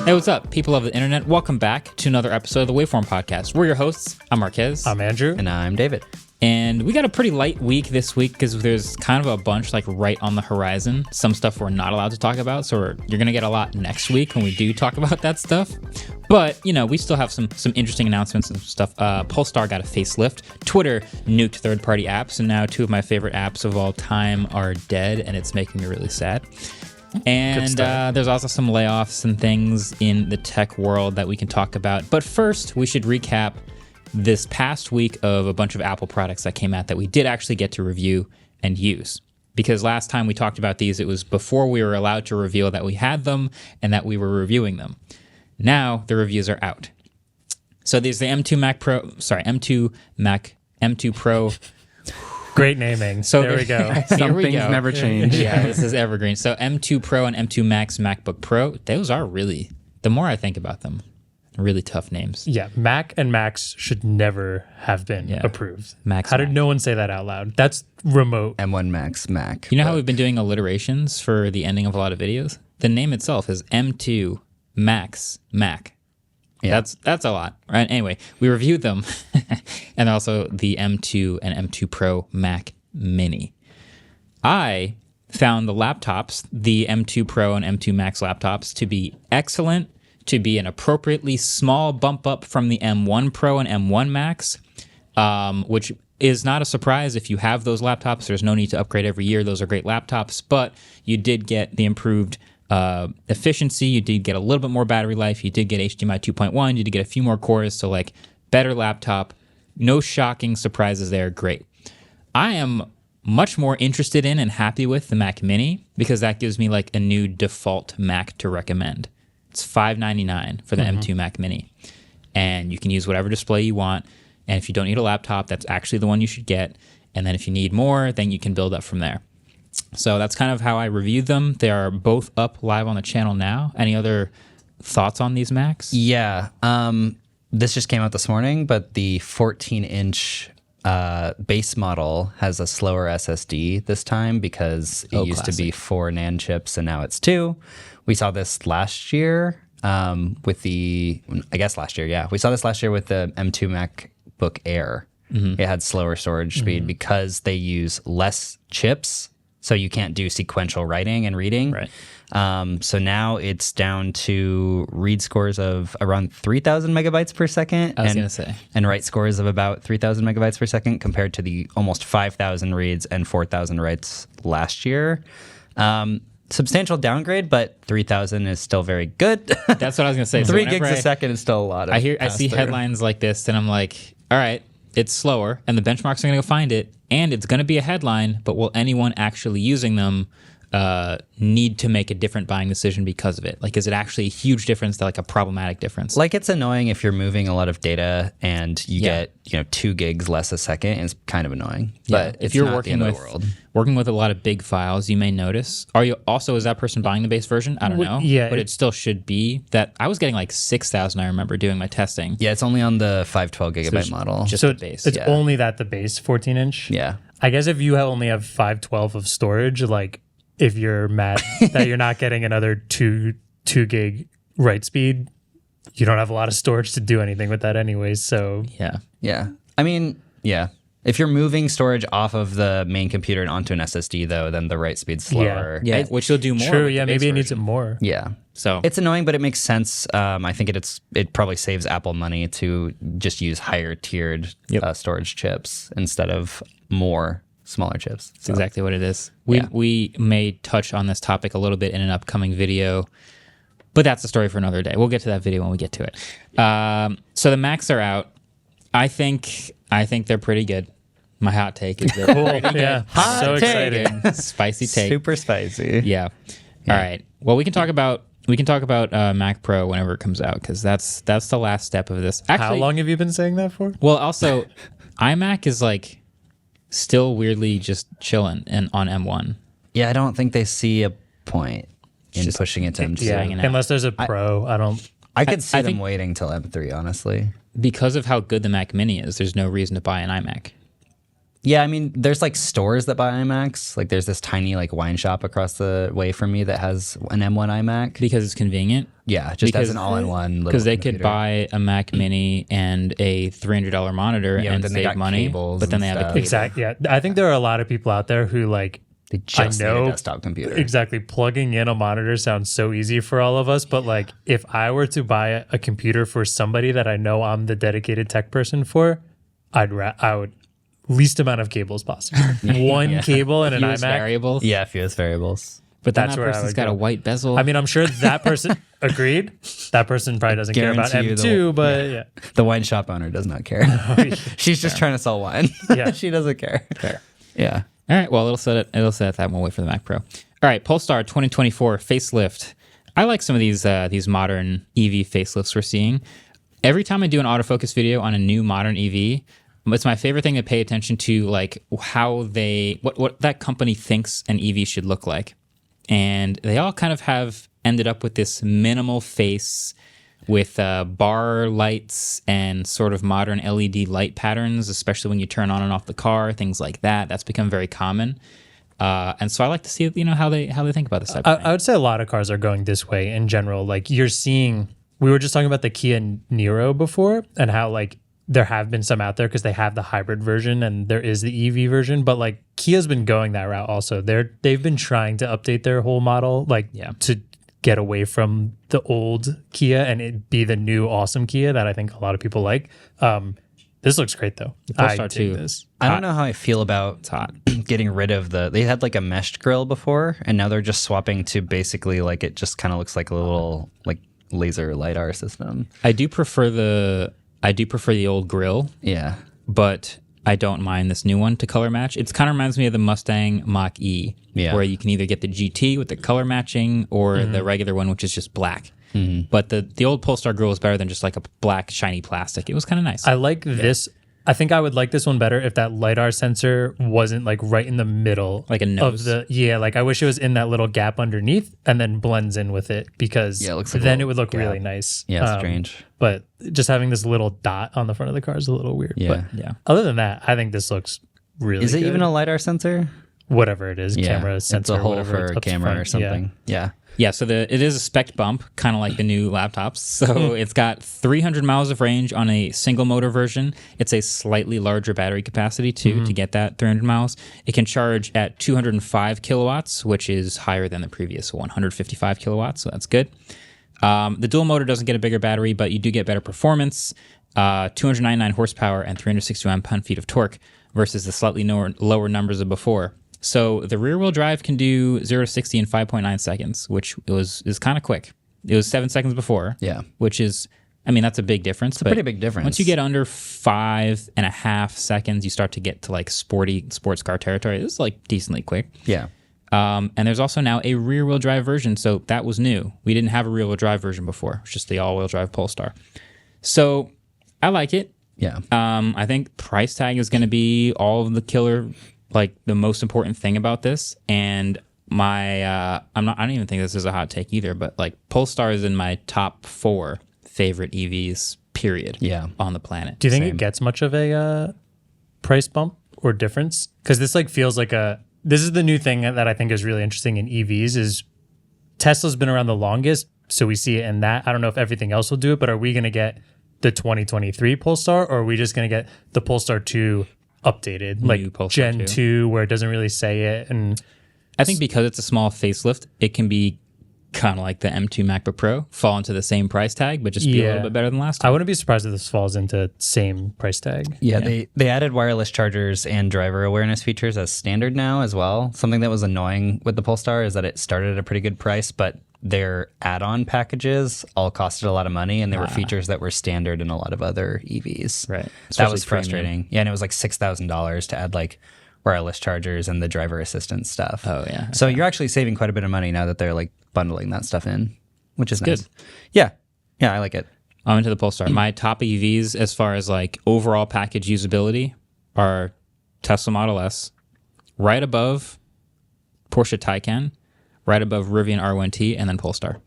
Hey, what's up, people of the internet? Welcome back to another episode of the Waveform podcast. We're your hosts. I'm Marques. I'm Andrew. And I'm David. And we got a pretty light week this week because there's kind of a bunch like right on the horizon. Some stuff we're not allowed to talk about, so you're going to get a lot next week when we do talk about that stuff. But, you know, we still have some interesting announcements and stuff. Polestar got a facelift. Twitter nuked third-party apps, and now two of my favorite apps of all time are dead, and it's making me really sad. And there's also some layoffs and things in the tech world that we can talk about. But first, we should recap this past week of a bunch of Apple products that came out that we did actually get to review and use. Because last time we talked about these, it was before we were allowed to reveal that we had them and that we were reviewing them. Now the reviews are out. So there's the M2 Pro. Great naming. So there we go. Some things never change. Yeah, this is evergreen. So M2 Pro and M2 Max MacBook Pro, those are really, the more I think about them, really tough names. Yeah, Mac and Max should never have been approved. Max. How did no one say that out loud? That's remote. M1 Max Mac. You know how we've been doing alliterations for the ending of a lot of videos? The name itself is M2 Max Mac. Yeah. That's a lot, right? Anyway, we reviewed them, and also the M2 and M2 Pro Mac Mini. I found the laptops, the M2 Pro and M2 Max laptops, to be excellent, to be an appropriately small bump up from the M1 Pro and M1 Max, which is not a surprise if you have those laptops. There's no need to upgrade every year. Those are great laptops, but you did get the improved efficiency. You did get a little bit more battery life. You did get HDMI 2.1. You did get a few more cores, so like better laptop. No shocking surprises there. Great. I am much more interested in and happy with the Mac Mini because that gives me like a new default Mac to recommend. It's $599 for the M2 Mac Mini, and you can use whatever display you want. And if you don't need a laptop, that's actually the one you should get. And then if you need more, then you can build up from there. So that's kind of how I reviewed them. They are both up live on the channel now. Any other thoughts on these Macs? Yeah. This just came out this morning, but the 14-inch base model has a slower SSD this time because it used to be 4 NAND chips and now it's 2. We saw this last year with the, I guess last year, yeah. We saw this last year with the M2 MacBook Air. It had slower storage speed because they use less chips. So you can't do sequential writing and reading. Right. So now it's down to read scores of around 3,000 megabytes per second. I was going to say. And write scores of about 3,000 megabytes per second compared to the almost 5,000 reads and 4,000 writes last year. Substantial downgrade, but 3,000 is still very good. That's what I was going to say. 3 gigs a second is still a lot. I see headlines like this, and I'm like, all right, it's slower, and the benchmarks are going to go find it, and it's going to be a headline, but will anyone actually using them need to make a different buying decision because of it? Like, is it actually a huge difference to like a problematic difference? Like, it's annoying if you're moving a lot of data and you get 2 gigs less a second. It's kind of annoying. But if you're working with a lot of big files, you may notice. Is that person buying the base version? I don't know. Yeah, but it still should be that. I was getting like 6,000. I remember doing my testing. Yeah, it's only on the 512 gigabyte model. Just the base. It's only the base 14-inch. Yeah. I guess if you only have 512 of storage, like if you're mad that you're not getting another 2 gig write speed, you don't have a lot of storage to do anything with that anyways. So yeah. I mean, yeah. If you're moving storage off of the main computer and onto an SSD, though, then the write speed's slower. Yeah, which you'll do more. True. Yeah, maybe it needs it more. Yeah. So it's annoying, but it makes sense. I think it probably saves Apple money to just use higher tiered storage chips instead of more smaller chips. That's exactly what it is. We may touch on this topic a little bit in an upcoming video, but that's a story for another day. We'll get to that video when we get to it. So the Macs are out. I think they're pretty good. My hot take is they're pretty good. Yeah, so excited. Spicy take. Super spicy. Yeah. All right. Well, we can talk about Mac Pro whenever it comes out because that's the last step of this. Actually, how long have you been saying that for? Well, also, iMac is like still weirdly just chilling on M1. Yeah, I don't think they see a point in pushing it to M2. Yeah, unless there's a Pro, I could see them waiting till M3, honestly. Because of how good the Mac Mini is, there's no reason to buy an iMac. Yeah, I mean, there's like stores that buy iMacs. Like there's this tiny like wine shop across the way from me that has an M1 iMac. Because it's convenient. Yeah, just as an all-in-one. Because they could buy a Mac Mini and a $300 monitor and then they save got money, cables but then and they have a stuff. cable. Exactly. Yeah, I think there are a lot of people out there who like. They just need a desktop computer. Exactly. Plugging in a monitor sounds so easy for all of us, but like if I were to buy a computer for somebody that I know I'm the dedicated tech person for, I would least amount of cables possible. One cable and an Fewest iMac. variables. Yeah, fewest variables. But then That's that where I person's would got go. a white bezel. I mean, I'm sure that person agreed. That person probably doesn't care about Guarantee you M2, but yeah. The wine shop owner does not care. She's just trying to sell wine. Yeah. She doesn't care. Fair. Yeah. All right. Well, it'll set it that. We'll wait for the Mac Pro. All right. Polestar 2024 facelift. I like some of these modern EV facelifts we're seeing. Every time I do an autofocus video on a new modern EV, it's my favorite thing to pay attention to, like how what that company thinks an EV should look like. And they all kind of have ended up with this minimal face with bar lights and sort of modern LED light patterns, especially when you turn on and off the car, things like that. That's become very common. And so I like to see, how they think about this type of thing. I would say a lot of cars are going this way in general. Like you're seeing, we were just talking about the Kia Niro before and how like there have been some out there because they have the hybrid version and there is the EV version, but like Kia's been going that route also. They've been trying to update their whole model, to get away from the old Kia and it be the new awesome Kia that I think a lot of people like. This looks great though. Polestar dig 2. this. I don't know how I feel about getting rid of they had like a meshed grill before and now they're just swapping to basically like it just kind of looks like a little like laser LiDAR system. I do prefer the old grill. Yeah. But I don't mind this new one to color match. It kind of reminds me of the Mustang Mach-E, where you can either get the GT with the color matching or the regular one, which is just black. Mm-hmm. But the old Polestar grill is better than just like a black shiny plastic. It was kind of nice. I like this. I think I would like this one better if that LiDAR sensor wasn't like right in the middle. Like a nose. Like I wish it was in that little gap underneath and then blends in with it because it looks like then it would look really nice. Yeah, it's strange. But just having this little dot on the front of the car is a little weird. Yeah. But other than that, I think this looks really Is it good. even a LiDAR sensor? Whatever it is, camera sensor. It's a hole whatever, for a camera or something. Yeah. Yeah, so it is a spec bump, kind of like the new laptops. So it's got 300 miles of range on a single motor version. It's a slightly larger battery capacity too to get that 300 miles. It can charge at 205 kilowatts, which is higher than the previous 155 kilowatts, so that's good. The dual motor doesn't get a bigger battery, but you do get better performance, 299 horsepower and 361 pound-feet of torque versus the slightly lower numbers of before. So the rear-wheel drive can do 0 to 60 in 5.9 seconds, which is kind of quick. It was 7 seconds before, which is, that's a big difference. It's a pretty big difference. Once you get under 5.5 seconds, you start to get to like sports car territory. This is like decently quick. Yeah. And there's also now a rear-wheel drive version, so that was new. We didn't have a rear-wheel drive version before. It was just the all-wheel drive Polestar. So I like it. Yeah. I think price tag is going to be all of the killer, like the most important thing about this. And I don't even think this is a hot take either, but like Polestar is in my top 4 favorite EVs, period, on the planet. Do you think it gets much of a price bump or difference? Because this like feels like this is the new thing that I think is really interesting in EVs is Tesla's been around the longest, so we see it in that. I don't know if everything else will do it, but are we going to get the 2023 Polestar or are we just going to get the Polestar 2 updated, like Polestar Gen 2 where it doesn't really say it? And I think because it's a small facelift, it can be kind of like the M2 MacBook Pro, fall into the same price tag, but just be a little bit better than last time. I wouldn't be surprised if this falls into same price tag. Yeah, they added wireless chargers and driver awareness features as standard now as well. Something that was annoying with the Polestar is that it started at a pretty good price, but their add-on packages all costed a lot of money, and there were features that were standard in a lot of other EVs. Right. That Especially was frustrating. Yeah, and it was like $6,000 to add like wireless chargers and the driver assistance stuff. Oh, yeah. So you're actually saving quite a bit of money now that they're like bundling that stuff in, which is nice. Good. Yeah. Yeah, I like it. I'm into the Polestar. My top EVs as far as like overall package usability are Tesla Model S, right above Porsche Taycan, right above Rivian R1T, and then Polestar,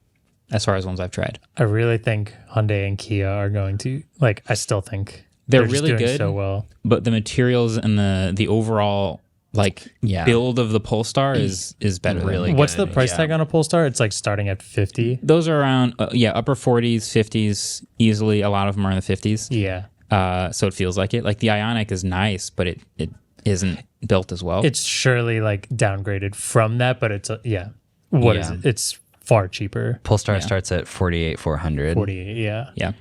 as far as ones I've tried. I really think Hyundai and Kia are going to, like, I still think they're just really doing good. so well. But the materials and the overall build of the Polestar is better. Really What's good, the price tag on a Polestar? It's like starting at 50. Those are around upper 40s, 50s easily. A lot of them are in the 50s. Yeah. So it feels like it. Like the Ioniq is nice, but it isn't built as well. It's surely like downgraded from that, but it's What is it? It's far cheaper. Polestar starts at 48,400. 48. Yeah. Yeah.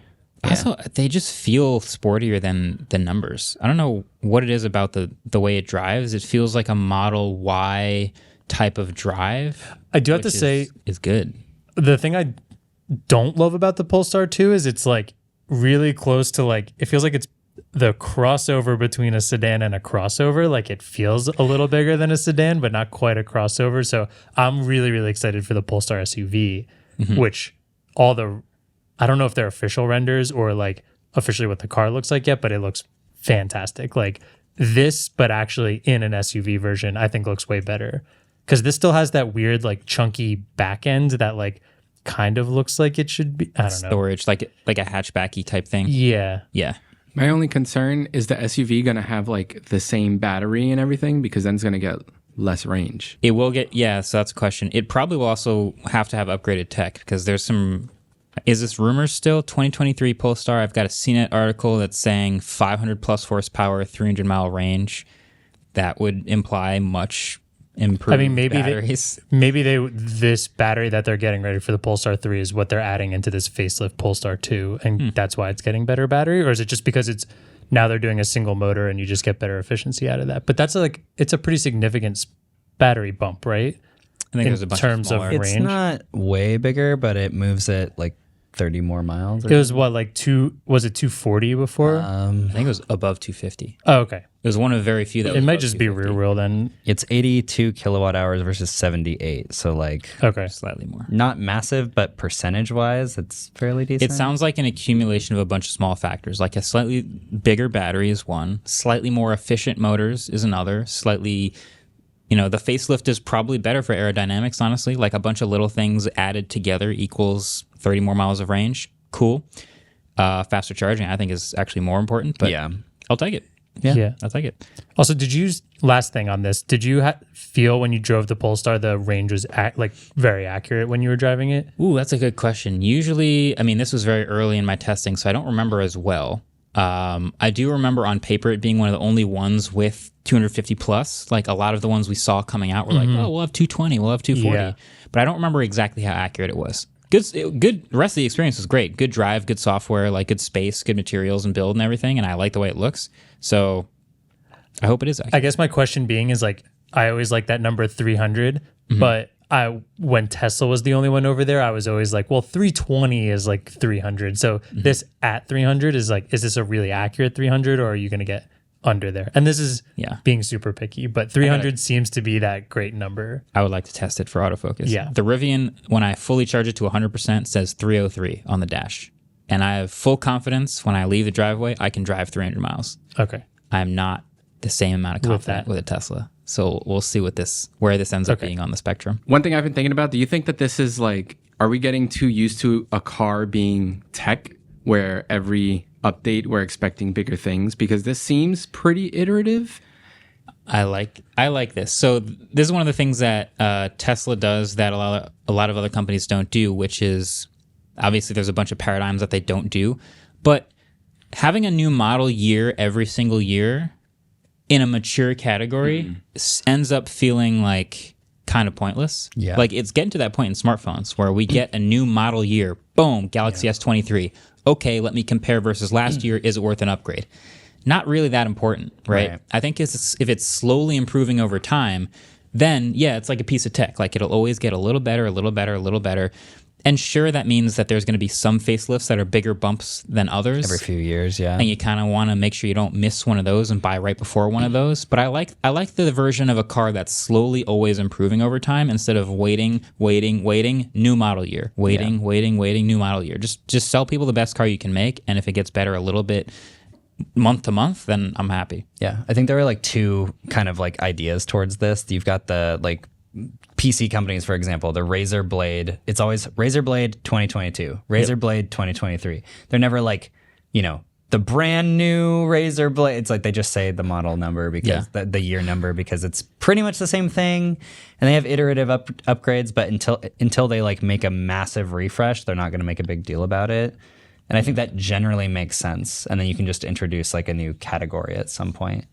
Also, they just feel sportier than the numbers. I don't know what it is about the way it drives. It feels like a Model Y type of drive. I do have to say, is good. the thing I don't love about the Polestar 2 is it's like really close to like, it feels like it's the crossover between a sedan and a crossover. Like it feels a little bigger than a sedan, but not quite a crossover. So I'm really, really excited for the Polestar SUV, which I don't know if they're official renders or like officially what the car looks like yet, but it looks fantastic. Like this, but actually in an SUV version, I think looks way better because this still has that weird like chunky back end that like kind of looks like it should be. I don't know. Storage, like a hatchbacky type thing. Yeah. Yeah. My only concern is the SUV going to have like the same battery and everything because then it's going to get less range. It will get, so that's a question. It probably will also have to have upgraded tech because there's some. Is this rumors still? 2023 Polestar. I've got a CNET article that's saying 500 plus horsepower, 300 mile range. That would imply much improved batteries. This battery that they're getting ready for the Polestar 3 is what they're adding into this facelift Polestar 2, and that's why it's getting better battery, or is it just because it's now they're doing a single motor and you just get better efficiency out of that? But that's like it's a pretty significant battery bump, right? I think there's a bunch terms of smaller. range. It's not way bigger, but it moves at like 30 more miles. It was what, like was it 240 before? I think it was above 250. Oh, okay. It was one of very few that It was might above just be 250. rear wheel then. It's 82 kilowatt hours versus 78. So like Okay. Slightly more. not massive, but percentage wise, it's fairly decent. It sounds like an accumulation of a bunch of small factors. Like a slightly bigger battery is one, slightly more efficient motors is another, slightly, the facelift is probably better for aerodynamics, honestly. Like a bunch of little things added together equals 30 more miles of range. Cool. Faster charging, I think, is actually more important, but I'll take it. Yeah. I'll take it. Also, last thing on this, did you feel when you drove the Polestar the range was very accurate when you were driving it? Ooh, that's a good question. Usually, this was very early in my testing, so I don't remember as well. I do remember on paper it being one of the only ones with 250 plus. Like a lot of the ones we saw coming out were like, oh, we'll have 220, we'll have 240. Yeah. But I don't remember exactly how accurate it was. Good. The rest of the experience was great. Good drive, good software, like good space, good materials and build and everything. And I like the way it looks. So I hope it is accurate. I guess my question being is like, I always like that number 300, but when Tesla was the only one over there, I was always like, well, 320 is like 300. So this at 300 is like, is this a really accurate 300 or are you going to get under there? And this is being super picky, but 300 seems to be that great number. I would like to test it for autofocus. Yeah. The Rivian, when I fully charge it to 100%, says 303 on the dash. And I have full confidence when I leave the driveway, I can drive 300 miles. Okay. I am not the same amount of confident with a Tesla. So we'll see where this ends up being on the spectrum. One thing I've been thinking about, do you think that this is like, are we getting too used to a car being tech where every update we're expecting bigger things? Because this seems pretty iterative. I like this. So this is one of the things that Tesla does that a lot of other companies don't do, which is obviously there's a bunch of paradigms that they don't do, but having a new model year every single year in a mature category ends up feeling like kind of pointless. Yeah. Like it's getting to that point in smartphones where we get a new model year, boom, Galaxy S23. Okay, let me compare versus last year. Is it worth an upgrade? Not really that important, right? I think if it's slowly improving over time, then it's like a piece of tech. Like it'll always get a little better, a little better, a little better. And sure, that means that there's going to be some facelifts that are bigger bumps than others. every few years, And you kind of want to make sure you don't miss one of those and buy right before one of those. But I like the version of a car that's slowly always improving over time instead of waiting, new model year, waiting, new model year. Just sell people the best car you can make, and if it gets better a little bit month to month, then I'm happy. Yeah, I think there were like two kind of like ideas towards this. You've got the like PC companies, for example, the Razer Blade. It's always Razer Blade 2022, Razer Blade 2023. They're never like, the brand new Razor Blade. It's like they just say the model number because the year number, because it's pretty much the same thing, and they have iterative upgrades. But until they like make a massive refresh, they're not going to make a big deal about it. And I think that generally makes sense. And then you can just introduce like a new category at some point.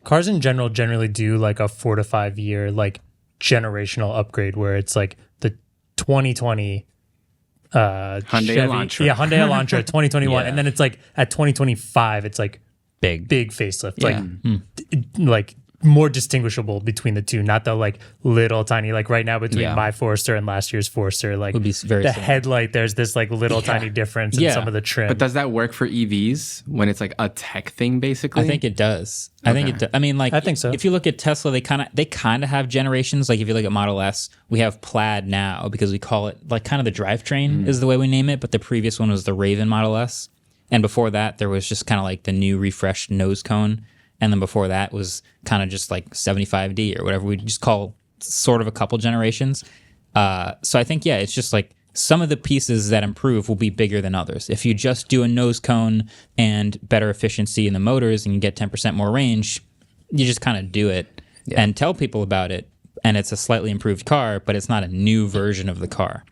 Cars in general generally do like a 4 to 5 year like generational upgrade where it's like the 2020 Hyundai Elantra. Hyundai Elantra 2021, and then it's like at 2025 it's like big facelift, like more distinguishable between the two, not the like little tiny, like right now between my Forester and last year's Forester, like would be very the similar. Headlight, there's this like little tiny difference in some of the trim. But does that work for EVs when it's like a tech thing, basically? I think it does. I think it does. I mean, like, I think so. If you look at Tesla, they kind of have generations. Like if you look at Model S, we have Plaid now because we call it like kind of the drivetrain is the way we name it. But the previous one was the Raven Model S, and before that there was just kind of like the new refreshed nose cone. And then before that was kind of just like 75D or whatever. We just call sort of a couple generations. So I think, it's just like some of the pieces that improve will be bigger than others. If you just do a nose cone and better efficiency in the motors and you get 10% more range, you just kind of do it and tell people about it. And it's a slightly improved car, but it's not a new version of the car.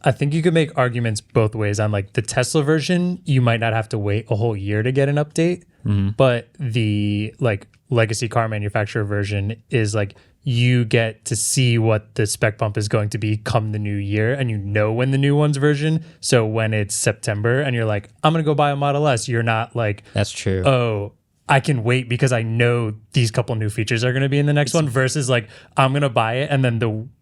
I think you could make arguments both ways. On like the Tesla version, you might not have to wait a whole year to get an update, but the like legacy car manufacturer version is like you get to see what the spec bump is going to be come the new year, and you know when the new one's version. So when it's September and you're like, I'm gonna go buy a Model S, you're not like, That's true. Oh, I can wait because I know these couple new features are going to be in the next one, versus like I'm going to buy it and then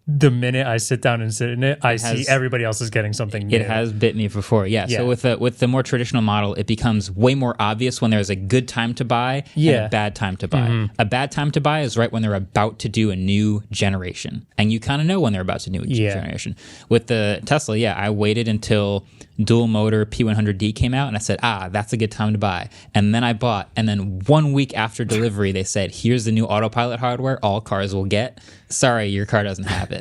the minute I sit down and sit in it, I see everybody else is getting something new. It has bit me before. So with the more traditional model, it becomes way more obvious when there's a good time to buy and a bad time to buy. A bad time to buy is right when they're about to do a new generation, and you kind of know when they're about to do a generation. With the Tesla, I waited until dual motor P100D came out, and I said, that's a good time to buy. And then I bought, and then 1 week after delivery, they said, here's the new autopilot hardware all cars will get. Sorry, your car doesn't have it.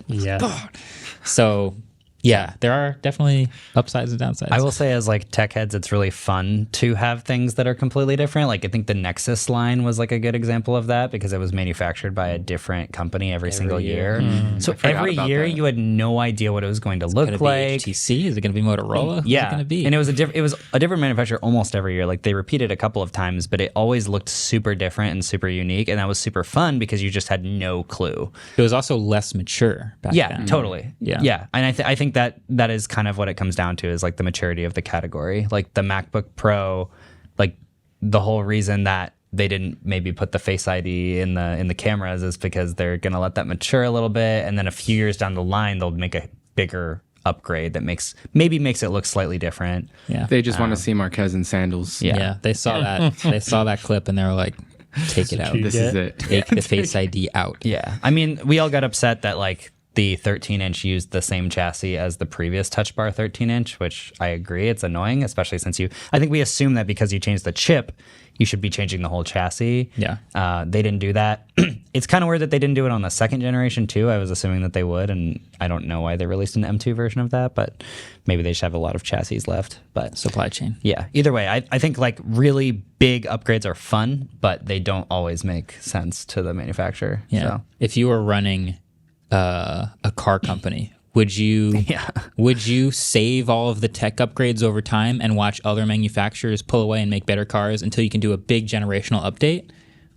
So, there are definitely upsides and downsides. I will say, as like tech heads, it's really fun to have things that are completely different. Like I think the Nexus line was like a good example of that because it was manufactured by a different company every single year. So every year you had no idea what it was going to look like. HTC? Is it going to be Motorola? Who's it going to be? And it was a different manufacturer almost every year. Like they repeated a couple of times, but it always looked super different and super unique, and that was super fun because you just had no clue. It was also less mature back then. Totally. Yeah. And I think that is kind of what it comes down to, is like the maturity of the category. Like the MacBook Pro, like the whole reason that they didn't maybe put the Face ID in the cameras is because they're going to let that mature a little bit, and then a few years down the line they'll make a bigger upgrade that makes it look slightly different. They just want to see Marques in sandals. They saw that. They saw that clip and they were like, take it out. This is it. Take the Face ID out. I mean, we all got upset that like the 13-inch used the same chassis as the previous Touch Bar 13-inch, which I agree, it's annoying, especially since I think we assume that because you changed the chip, you should be changing the whole chassis. They didn't do that. It's kind of weird that they didn't do it on the second generation too. I was assuming that they would, and I don't know why they released an M2 version of that, but maybe they should have a lot of chassis left. But supply chain. Either way, I think like really big upgrades are fun, but they don't always make sense to the manufacturer. So. If you were running a car company, would you save all of the tech upgrades over time and watch other manufacturers pull away and make better cars until you can do a big generational update?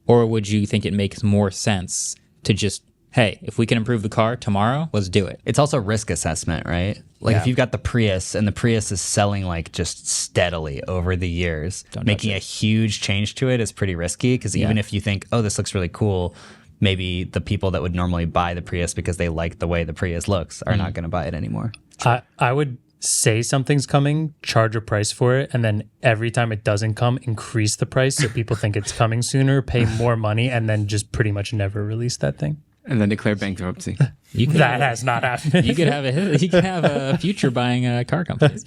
Or would you think it makes more sense to just, hey, if we can improve the car tomorrow, let's do it? It's also risk assessment, right? Like if you've got the Prius and the Prius is selling like just steadily over the years, making a huge change to it is pretty risky, because even if you think, oh, this looks really cool, maybe the people that would normally buy the Prius because they like the way the Prius looks are not going to buy it anymore. I would say something's coming, charge a price for it, and then every time it doesn't come, increase the price so people think it's coming sooner, pay more money, and then just pretty much never release that thing. And then declare bankruptcy. That has not happened. You could have a future buying car companies.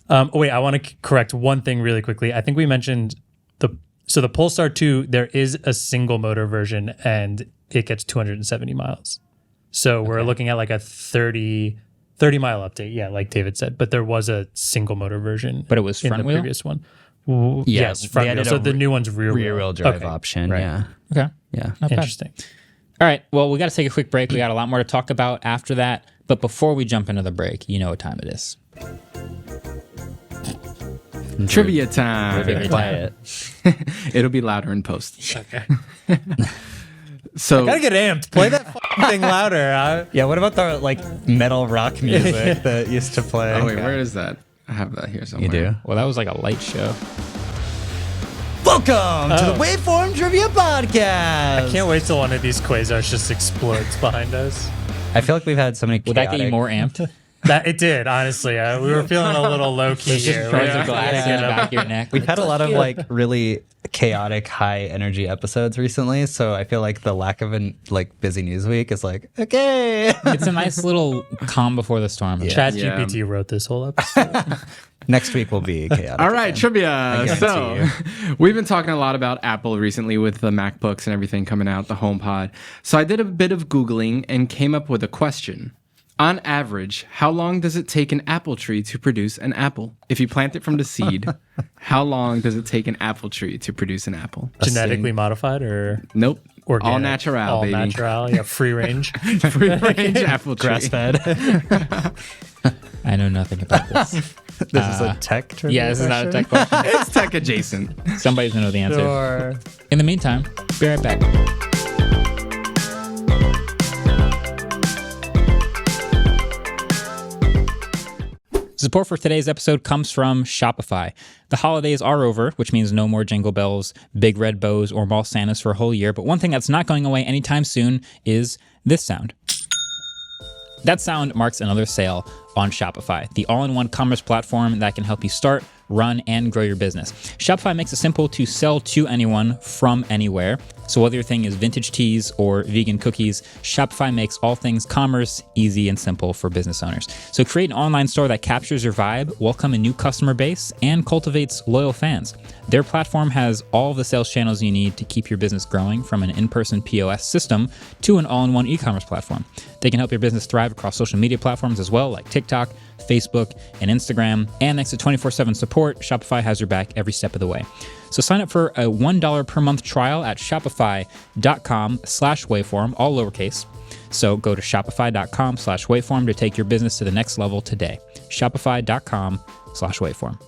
Wait, I want to correct one thing really quickly. I think we mentioned the Polestar 2, there is a single motor version and it gets 270 miles. So we're looking at like a 30 mile update. Yeah, like David said, but there was a single motor version. But it was front in the wheel? previous one. Yes, front they wheel. added So a the new one's rear wheel drive Okay. option. Right. Yeah. Okay. Yeah. Not bad. Interesting. All right. Well, we got to take a quick break. We got a lot more to talk about after that. But before we jump into the break, you know what time it is. Trivia time. Trivia Quiet. It'll be louder in post. Okay. So Gotta get amped. Play that fucking thing louder. Yeah. What about the metal rock music that used to play? oh wait, where is that? I have that here somewhere. You do? Well, that was like a light show. Welcome to the Waveform Trivia Podcast. I can't wait till one of these quasars just explodes behind us. I feel like we've had so many Would that get you more amped? That it did, honestly. We were feeling a little low key here. Shards Yeah. of glass in the back of your neck. We've had a lot of really chaotic, high energy episodes recently, so I feel like the lack of an busy news week is okay. It's a nice little calm before the storm. ChatGPT wrote this whole episode. Next week will be chaotic. All right, again. trivia. So guarantee we've been talking a lot about Apple recently with the MacBooks and everything coming out, the HomePod. So I did a bit of Googling and came up with a question. On average, how long does it take an apple tree to produce an apple? If you plant it from the seed, how long does it take an apple tree to produce an apple? Genetically modified or Nope. organic? All natural, All baby. natural, yeah, free range. Free range apple tree. Grass fed. I know nothing about this. This is a tech trivia. Yeah, this is not a tech question. It's tech adjacent. Somebody's going to know the answer. Sure. In the meantime, be right back. Support for today's episode comes from Shopify. The holidays are over, which means no more jingle bells, big red bows, or mall Santas for a whole year. But one thing that's not going away anytime soon is this sound. That sound marks another sale on Shopify, the all-in-one commerce platform that can help you start, run, and grow your business. Shopify makes it simple to sell to anyone from anywhere. So whether your thing is vintage teas or vegan cookies, Shopify makes all things commerce easy and simple for business owners. So create an online store that captures your vibe, welcome a new customer base, and cultivates loyal fans. Their platform has all the sales channels you need to keep your business growing, from an in-person POS system to an all-in-one e-commerce platform. They can help your business thrive across social media platforms as well, like TikTok, Facebook, and Instagram. And thanks to 24/7 support, Shopify has your back every step of the way. So sign up for a $1 per month trial at shopify.com/waveform, all lowercase. So go to shopify.com/waveform to take your business to the next level today. Shopify.com/waveform.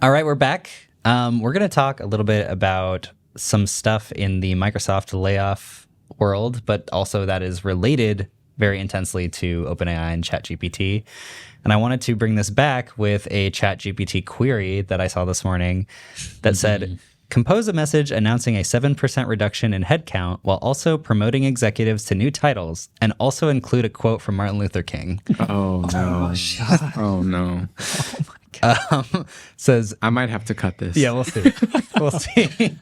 All right, we're back. We're going to talk a little bit about some stuff in the Microsoft layoff world, but also that is related very intensely to OpenAI and ChatGPT. And I wanted to bring this back with a ChatGPT query that I saw this morning that said, compose a message announcing a 7% reduction in headcount while also promoting executives to new titles, and also include a quote from Martin Luther King. Oh, no. Oh, no. Says, I might have to cut this. yeah, we'll see. We'll see.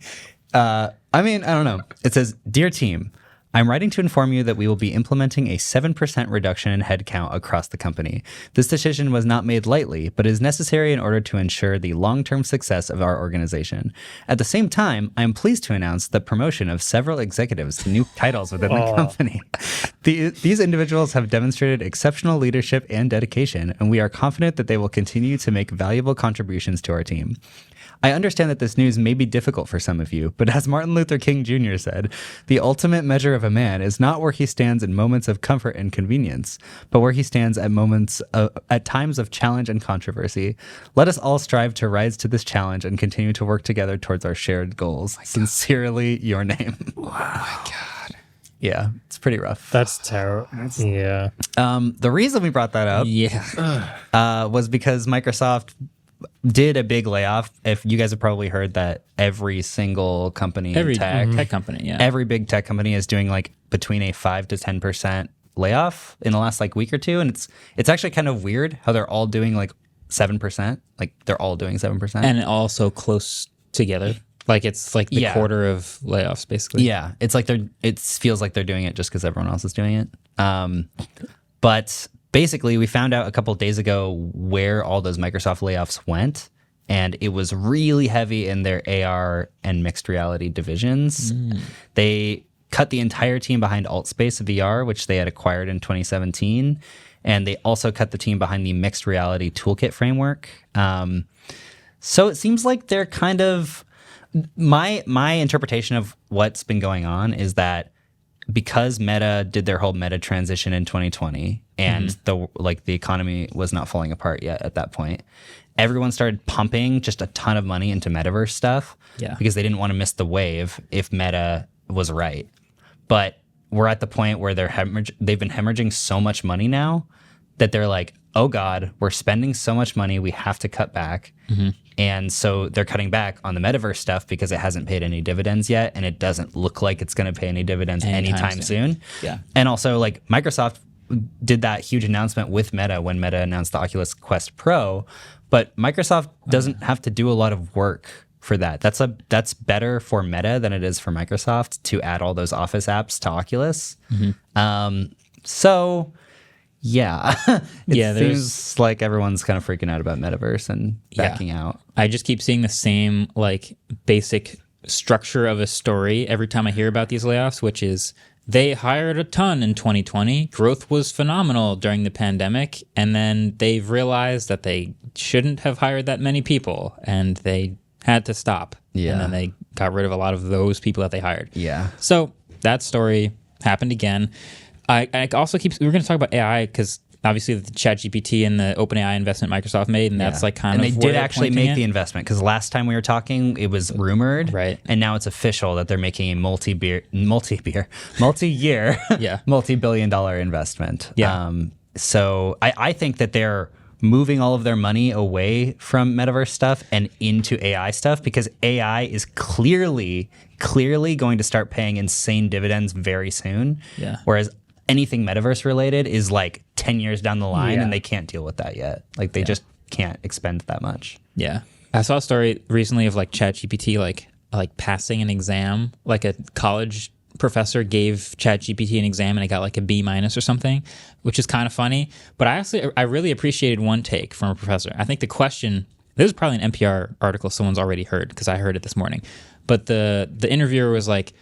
I don't know. It says, Dear team, I'm writing to inform you that we will be implementing a 7% reduction in headcount across the company. This decision was not made lightly, but is necessary in order to ensure the long-term success of our organization. At the same time, I am pleased to announce the promotion of several executives to new titles within the company. These individuals have demonstrated exceptional leadership and dedication, and we are confident that they will continue to make valuable contributions to our team. I understand that this news may be difficult for some of you, but as Martin Luther King Jr. said, the ultimate measure of a man is not where he stands in moments of comfort and convenience, but where he stands at times of challenge and controversy. Let us all strive to rise to this challenge and continue to work together towards our shared goals. Sincerely, your name. Oh my God. Yeah, it's pretty rough. That's terrible. Yeah. The reason we brought that up was because Microsoft did a big layoff. If you guys have probably heard that every single company in tech company, yeah. every big tech company is doing between a 5 to 10% layoff in the last week or two, and it's actually kind of weird how they're all doing 7%. They're all doing 7%, and also close together. It's the quarter of layoffs, basically. Yeah, it feels like they're doing it just because everyone else is doing it. But basically, we found out a couple of days ago where all those Microsoft layoffs went, and it was really heavy in their AR and mixed reality divisions. They cut the entire team behind AltSpace VR, which they had acquired in 2017, and they also cut the team behind the mixed reality toolkit framework. So it seems like they're kind of my interpretation of what's been going on is that because Meta did their whole Meta transition in 2020 and the economy was not falling apart yet at that point, everyone started pumping just a ton of money into metaverse stuff because they didn't want to miss the wave if Meta was right. But we're at the point where they've been hemorrhaging so much money now that they're like, oh God, we're spending so much money, we have to cut back. And so they're cutting back on the metaverse stuff because it hasn't paid any dividends yet, and it doesn't look like it's going to pay any dividends anytime soon. Yeah. And also, like, Microsoft did that huge announcement with Meta when Meta announced the Oculus Quest Pro, but Microsoft doesn't have to do a lot of work for that. That's better for Meta than it is for Microsoft to add all those Office apps to Oculus. So yeah, it seems like everyone's kind of freaking out about metaverse and backing out. I just keep seeing the same like basic structure of a story every time I hear about these layoffs, which is they hired a ton in 2020. Growth was phenomenal during the pandemic, and then they've realized that they shouldn't have hired that many people, and they had to stop. Yeah. And then they got rid of a lot of those people that they hired. Yeah. So that story happened again. I also we're going to talk about AI because obviously the ChatGPT and the OpenAI investment Microsoft made, and that's like kind of and they did actually make the investment because last time we were talking, it was rumored, right? And now it's official that they're making a multi-year, multi-billion-dollar investment. Yeah. So I think that they're moving all of their money away from metaverse stuff and into AI stuff because AI is clearly going to start paying insane dividends very soon. Yeah. Whereas anything metaverse related is like 10 years down the line and they can't deal with that yet. Like they just can't expend that much. Yeah. I saw a story recently of like ChatGPT like passing an exam. Like a college professor gave ChatGPT an exam and it got like a B- or something, which is kind of funny. But I really appreciated one take from a professor. I think the question, this is probably an NPR article someone's already heard because I heard it this morning. But the interviewer was like,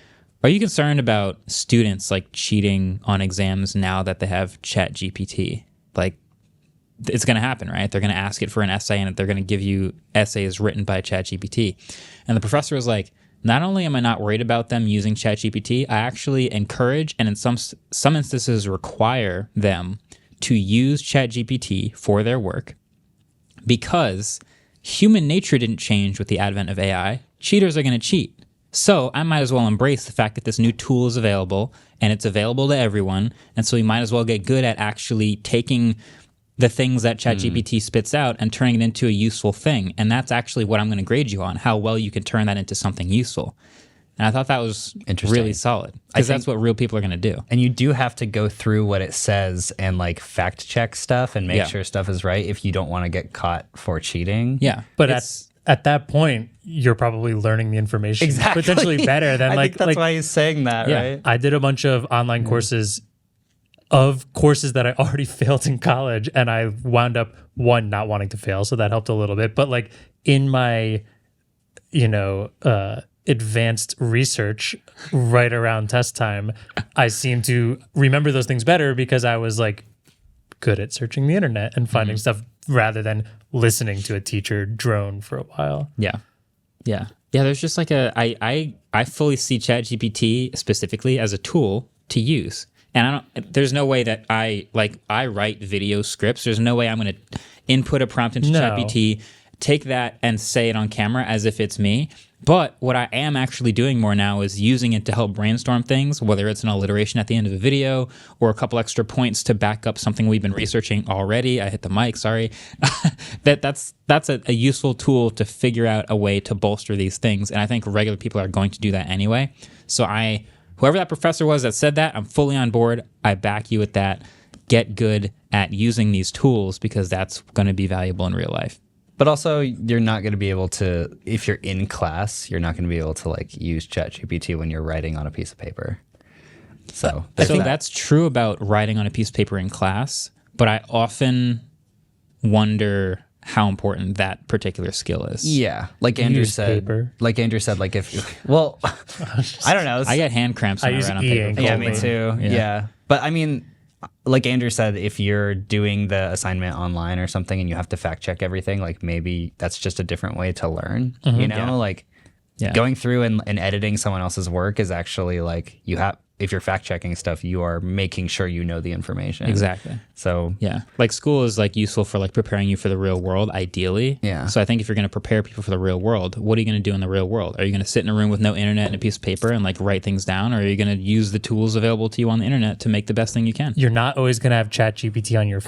are you concerned about students like cheating on exams now that they have ChatGPT? Like, it's going to happen, right? They're going to ask it for an essay and they're going to give you essays written by ChatGPT. And the professor was like, not only am I not worried about them using ChatGPT, I actually encourage and in some instances require them to use ChatGPT for their work because human nature didn't change with the advent of AI. Cheaters are going to cheat. So I might as well embrace the fact that this new tool is available and it's available to everyone. And so we might as well get good at actually taking the things that ChatGPT spits out and turning it into a useful thing. And that's actually what I'm going to grade you on, how well you can turn that into something useful. And I thought that was really solid because that's what real people are going to do. And you do have to go through what it says and like fact check stuff and make sure stuff is right if you don't want to get caught for cheating. Yeah. But at that point, you're probably learning the information potentially better than I think that's why he's saying that, right? I did a bunch of online courses that I already failed in college, and I wound up not wanting to fail, so that helped a little bit. But like in my, advanced research right around test time, I seem to remember those things better because I was like good at searching the internet and finding stuff rather than listening to a teacher drone for a while. Yeah. There's just like I fully see ChatGPT specifically as a tool to use. And there's no way that I write video scripts. There's no way I'm going to input a prompt into ChatGPT, take that and say it on camera as if it's me. But what I am actually doing more now is using it to help brainstorm things, whether it's an alliteration at the end of a video or a couple extra points to back up something we've been researching already. I hit the mic, sorry. That's a useful tool to figure out a way to bolster these things. And I think regular people are going to do that anyway. So whoever that professor was that said that, I'm fully on board. I back you with that. Get good at using these tools because that's going to be valuable in real life. But also, you're not going to be able to, if you're in class, you're not going to be able to like use ChatGPT when you're writing on a piece of paper. So that's true about writing on a piece of paper in class, but I often wonder how important that particular skill is. Yeah, like Andrew said, like if I don't know. I get hand cramps when I write on paper. Yeah, me too. Yeah. But I mean, like Andrew said, if you're doing the assignment online or something and you have to fact check everything, like maybe that's just a different way to learn, you know, like going through and editing someone else's work is actually like if you're fact checking stuff, you are making sure you know the information. Exactly. So yeah, like school is like useful for like preparing you for the real world, ideally. Yeah. So I think if you're going to prepare people for the real world, what are you going to do in the real world? Are you going to sit in a room with no internet and a piece of paper and like write things down, or are you going to use the tools available to you on the internet to make the best thing you can? You're not always going to have ChatGPT on your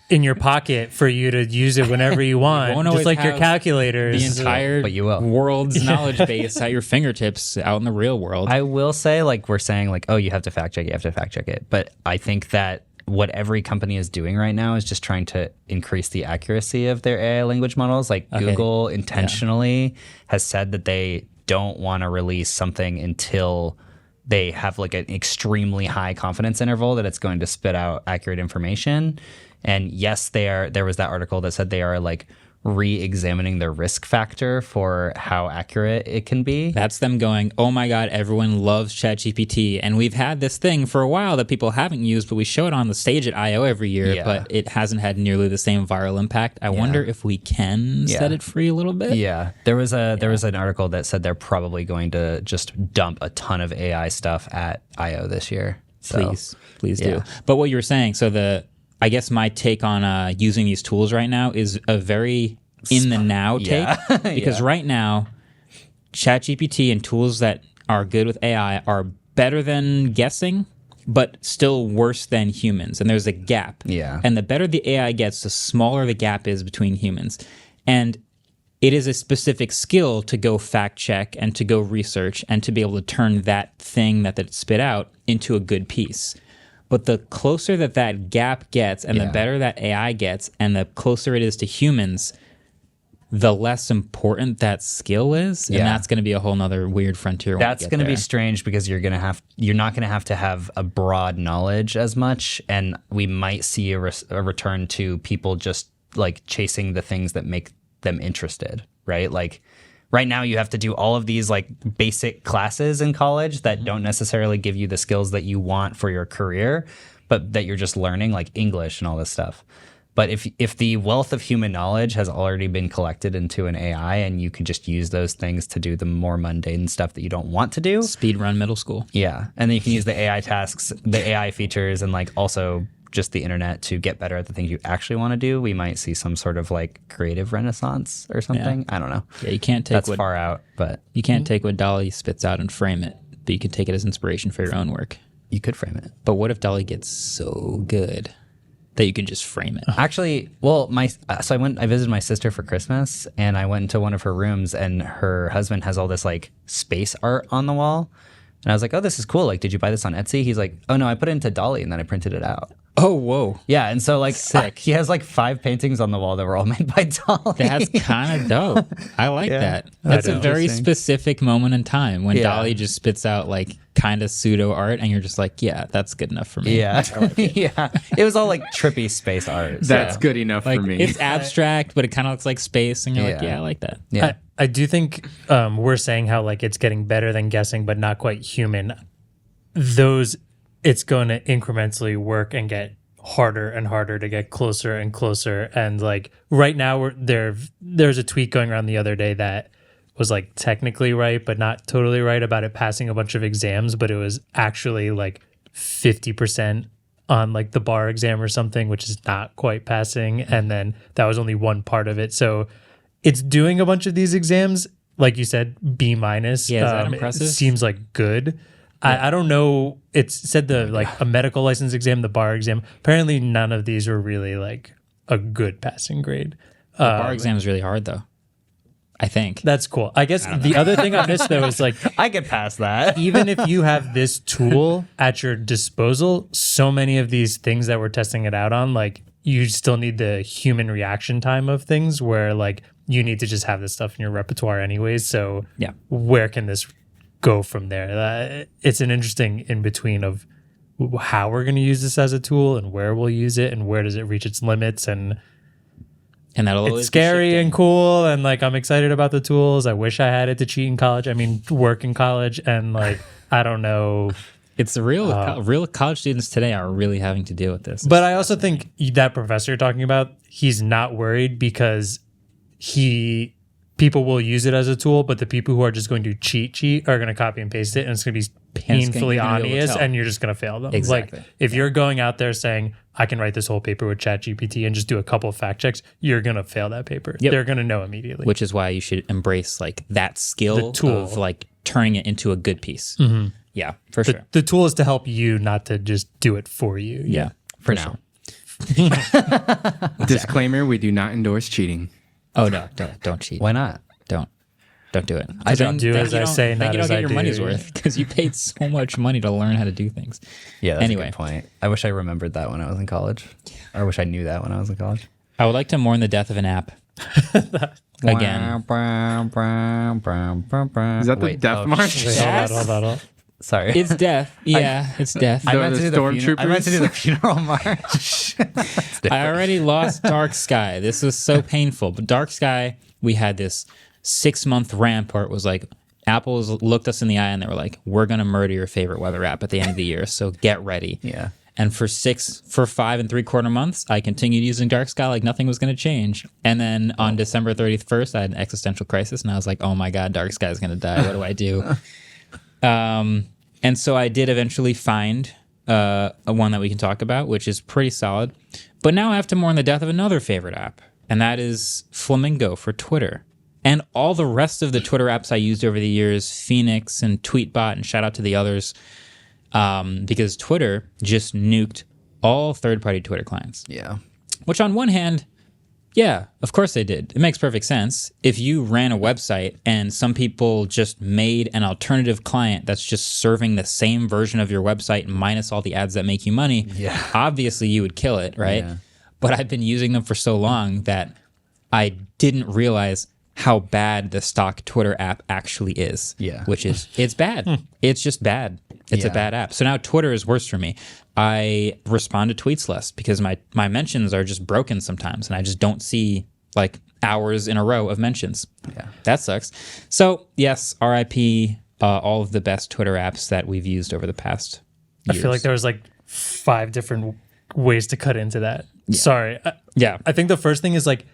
in your pocket for you to use it whenever you want, just like your calculators. The entire But you will. world's knowledge base at your fingertips out in the real world. I will say, like, we're saying, like, oh, you have to fact check it. But I think that what every company is doing right now is just trying to increase the accuracy of their AI language models. Like, Google intentionally has said that they don't want to release something until they have, like, an extremely high confidence interval that it's going to spit out accurate information. And yes, there was that article that said they are like re-examining the risk factor for how accurate it can be. That's them going, oh my God, everyone loves ChatGPT. And we've had this thing for a while that people haven't used, but we show it on the stage at I.O. every year, but it hasn't had nearly the same viral impact. I wonder if we can set it free a little bit. Yeah. There was an article that said they're probably going to just dump a ton of AI stuff at I.O. this year. So, Please do. But what you were saying, so I guess my take on using these tools right now is a very in the now take because right now, ChatGPT and tools that are good with AI are better than guessing, but still worse than humans. And there's a gap. Yeah. And the better the AI gets, the smaller the gap is between humans. And it is a specific skill to go fact check and to go research and to be able to turn that thing that it spit out into a good piece. But the closer that gap gets and the better that AI gets and the closer it is to humans, the less important that skill is. And that's going to be a whole nother weird frontier. That's going to be strange because you're not going to have a broad knowledge as much. And we might see a return to people just like chasing the things that make them interested, right? Like, right now, you have to do all of these like basic classes in college that don't necessarily give you the skills that you want for your career, but that you're just learning, like English and all this stuff. But if the wealth of human knowledge has already been collected into an AI and you can just use those things to do the more mundane stuff that you don't want to do. Speed run middle school. Yeah. And then you can use the AI tasks, the AI features, and like also just the internet to get better at the things you actually want to do. We might see some sort of like creative renaissance or something. I don't know. Yeah, you can't take that's far out, but you can't take what DALL-E spits out and frame it, but you can take it as inspiration for your own work. You could frame it. But what if DALL-E gets so good that you can just frame it? Actually, well, I visited my sister for Christmas and I went into one of her rooms and her husband has all this like space art on the wall. And I was like, oh, this is cool. Like, did you buy this on Etsy? He's like, oh no, I put it into DALL-E and then I printed it out. Oh, whoa. Yeah, and so like he has like 5 paintings on the wall that were all made by DALL-E. That's kind of dope. I like that. That's a very specific moment in time when DALL-E just spits out like kind of pseudo art and you're just like, yeah, that's good enough for me. Yeah. Yeah. It was all like trippy space art. That's good enough like, for me. It's abstract, but it kind of looks like space and you're like, yeah, I like that. Yeah. I do think we're saying how like it's getting better than guessing, but not quite human. It's going to incrementally work and get harder and harder to get closer and closer. And like right now, there's a tweet going around the other day that was like technically right, but not totally right about it passing a bunch of exams, but it was actually like 50% on like the bar exam or something, which is not quite passing. And then that was only one part of it. So it's doing a bunch of these exams, like you said, B-. Yeah, is that impressive? It seems like good. I don't know. It said a medical license exam, the bar exam. Apparently, none of these were really like a good passing grade. The bar exam is really hard, though. I think that's cool. I guess the other thing I missed though is like I get past that. Even if you have this tool at your disposal, so many of these things that we're testing it out on, like you still need the human reaction time of things, where like you need to just have this stuff in your repertoire anyways. So yeah, where can this go from there? It's an interesting in between of how we're going to use this as a tool and where we'll use it and where does it reach its limits, and that'll it's scary and cool, and like I'm excited about the tools. I wish I had it to cheat in college. I mean, work in college, and like I don't know It's real college students today are really having to deal with this. But I also think that professor you're talking about, he's not worried because people will use it as a tool, but the people who are just going to cheat are going to copy and paste it, and it's going to be painfully obvious, and you're just going to fail them. Exactly. Like if you're going out there saying, I can write this whole paper with ChatGPT and just do a couple of fact checks, you're going to fail that paper. Yep. They're going to know immediately. Which is why you should embrace like that skill The tool. of like turning it into a good piece. Mm-hmm. Yeah, for sure. The tool is to help you, not to just do it for you. Yeah, for now. Sure. Disclaimer: we do not endorse cheating. Oh no, don't cheat. Why not? Don't do it. I don't do as I say, then not you don't as get I your do. money's worth because you paid so much money to learn how to do things. Yeah, that's Anyway. a good point. I wish I remembered that when I was in college. Or I wish I knew that when I was in college. I would like to mourn the death of an app. Again. Is that the death march? Wait, hold on. Sorry. It's death. Yeah, it's death. I meant the to do stormtroopers? I meant to do the funeral march. I already lost Dark Sky. This was so painful. But Dark Sky, we had this 6-month ramp where it was like, Apple looked us in the eye and they were like, we're going to murder your favorite weather app at the end of the year. So get ready. Yeah. And for 5 3/4 months, I continued using Dark Sky like nothing was going to change. And then on December 31st, I had an existential crisis and I was like, oh my God, Dark Sky is going to die. What do I do? And so I did eventually find a one that we can talk about, which is pretty solid. But now I have to mourn the death of another favorite app, and that is Flamingo for Twitter. And all the rest of the Twitter apps I used over the years, Phoenix and Tweetbot, and shout out to the others, because Twitter just nuked all third-party Twitter clients. Yeah. Which on one hand, yeah, of course they did. It makes perfect sense. If you ran a website and some people just made an alternative client that's just serving the same version of your website minus all the ads that make you money, obviously you would kill it, right? Yeah. But I've been using them for so long that I didn't realize how bad the stock Twitter app actually is. Yeah. Which is, it's bad. It's just bad. It's a bad app. So now Twitter is worse for me. I respond to tweets less because my mentions are just broken sometimes and I just don't see like hours in a row of mentions. Yeah. That sucks. So yes, RIP all of the best Twitter apps that we've used over the past years. I feel like there was like 5 different ways to cut into that. Yeah. Sorry. I think the first thing is like,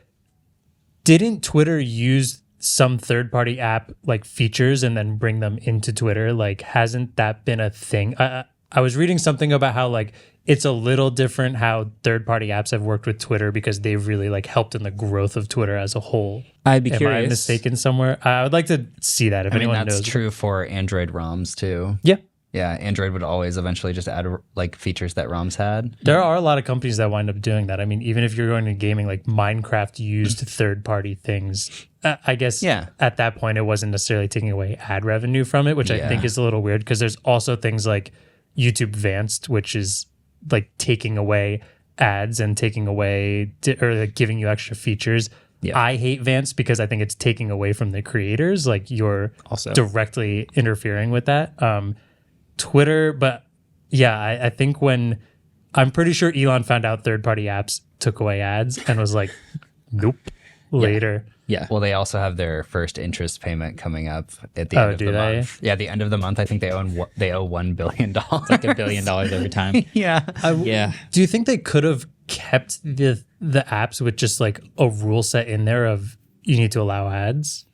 didn't Twitter use some third-party app like features and then bring them into Twitter? Like, hasn't that been a thing? I was reading something about how like it's a little different how third-party apps have worked with Twitter because they've really like helped in the growth of Twitter as a whole. I'd be curious. Am I mistaken somewhere? I would like to see that if anyone knows. That's true for Android ROMs too. Yeah. Yeah, Android would always eventually just add like features that ROMs had. There are a lot of companies that wind up doing that. I mean, even if you're going to gaming, like Minecraft used third-party things. I guess at that point it wasn't necessarily taking away ad revenue from it, which I think is a little weird because there's also things like YouTube Vanced, which is like taking away ads and taking away or like giving you extra features. Yeah. I hate Vanced because I think it's taking away from the creators. Like you're also directly interfering with that. Twitter, but yeah, I think I'm pretty sure Elon found out third-party apps took away ads and was like, nope, later. Yeah. Well, they also have their first interest payment coming up at the end of the month. Yeah, the end of the month. I think they owe $1 billion. It's like $1 billion every time. Yeah. Do you think they could have kept the apps with just like a rule set in there of you need to allow ads?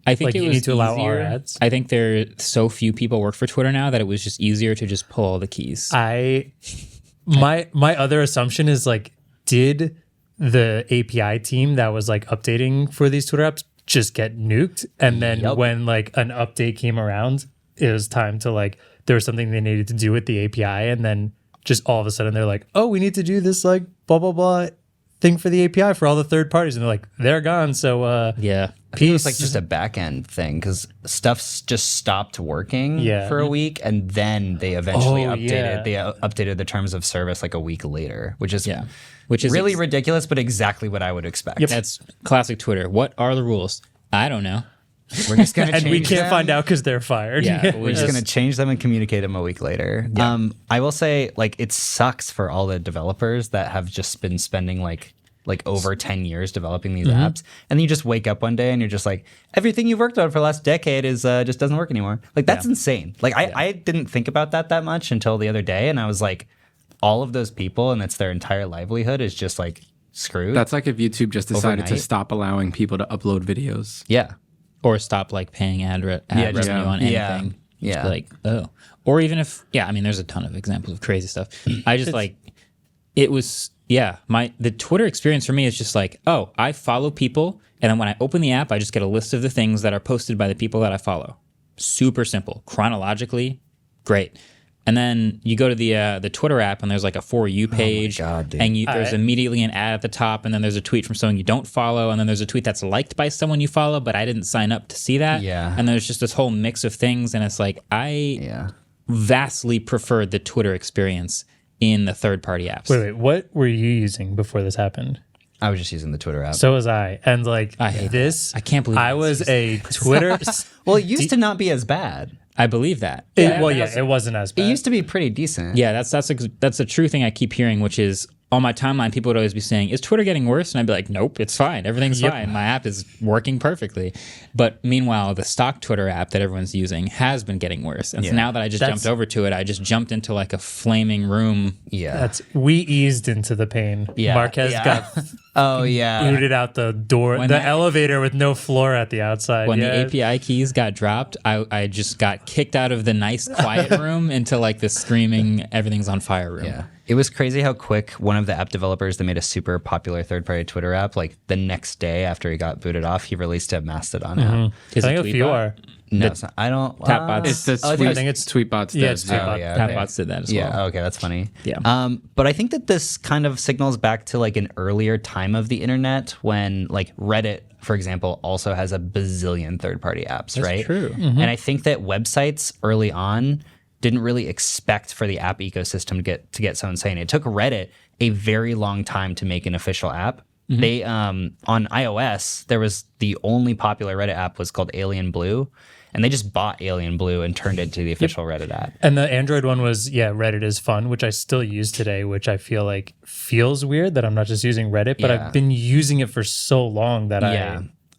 I think like it you was need to allow easier. our ads. I think there are so few people work for Twitter now that it was just easier to just pull all the keys. My other assumption is like, did the API team that was like updating for these Twitter apps just get nuked? And then when like an update came around, it was time to like, there was something they needed to do with the API. And then just all of a sudden they're like, oh, we need to do this like blah, blah, blah thing for the API for all the third parties. And they're like, they're gone. So I think it was like just a back end thing because stuff's just stopped working for a week. And then they eventually updated. They updated the terms of service like a week later, which is really ridiculous, but exactly what I would expect. Yep. That's classic Twitter. What are the rules? I don't know. We're just gonna and change we can't them. find out because they're fired. Yeah, We're just gonna change them and communicate them a week later. Yeah. I will say, like, it sucks for all the developers that have just been spending like like over 10 years developing these apps, and then you just wake up one day and you're just like, everything you've worked on for the last decade is just doesn't work anymore. Like that's insane. Like I didn't think about that much until the other day, and I was like, all of those people, and that's their entire livelihood, is just like screwed. That's like if YouTube just decided to Overnight. stop allowing people to upload videos. Yeah. Or stop like paying ad revenue on anything. Yeah. Like, oh. Or even if, I mean, there's a ton of examples of crazy stuff. I just like, it was, the Twitter experience for me is just like, oh, I follow people. And then when I open the app, I just get a list of the things that are posted by the people that I follow. Super simple. Chronologically, great. And then you go to the Twitter app, and there's like a For You page, God, dude. and there's immediately an ad at the top, and then there's a tweet from someone you don't follow, and then there's a tweet that's liked by someone you follow, but I didn't sign up to see that. Yeah. And there's just this whole mix of things, and it's like I vastly preferred the Twitter experience in the third-party apps. Wait, what were you using before this happened? I was just using the Twitter app. So was I. And like I hate this, I can't believe I this. was a Twitter. well, it used to not be as bad. I believe that. It wasn't as bad. It used to be pretty decent. Yeah, that's a true thing I keep hearing, which is on my timeline, people would always be saying, "Is Twitter getting worse?" And I'd be like, "Nope, it's fine. Everything's fine. My app is working perfectly." But meanwhile, the stock Twitter app that everyone's using has been getting worse. And so now that I just jumped over to it, I just jumped into like a flaming room. Yeah. We eased into the pain. Yeah. Marques got booted out the door, elevator with no floor at the outside. When the API keys got dropped, I just got kicked out of the nice quiet room into like the screaming everything on fire room. Yeah. It was crazy how quick one of the app developers that made a super popular third-party Twitter app, like the next day after he got booted off, he released a Mastodon app. Is I it think a few Tweetbot? are. No, it's not. I don't. Tapbots. It's the I think it's Tweetbots. Yeah, does it's too. Tweetbot. yeah, okay. Tapbots did that as well. Yeah, okay, that's funny. Yeah. But I think that this kind of signals back to like an earlier time of the internet when like Reddit, for example, also has a bazillion third-party apps, right? true. And I think that websites early on didn't really expect for the app ecosystem to get so insane. It took Reddit a very long time to make an official app. They on iOS, there was the only popular Reddit app was called Alien Blue, and they just bought Alien Blue and turned it into the official Reddit app. And the Android one was, Reddit is fun, which I still use today, which I feel like feels weird that I'm not just using Reddit, but I've been using it for so on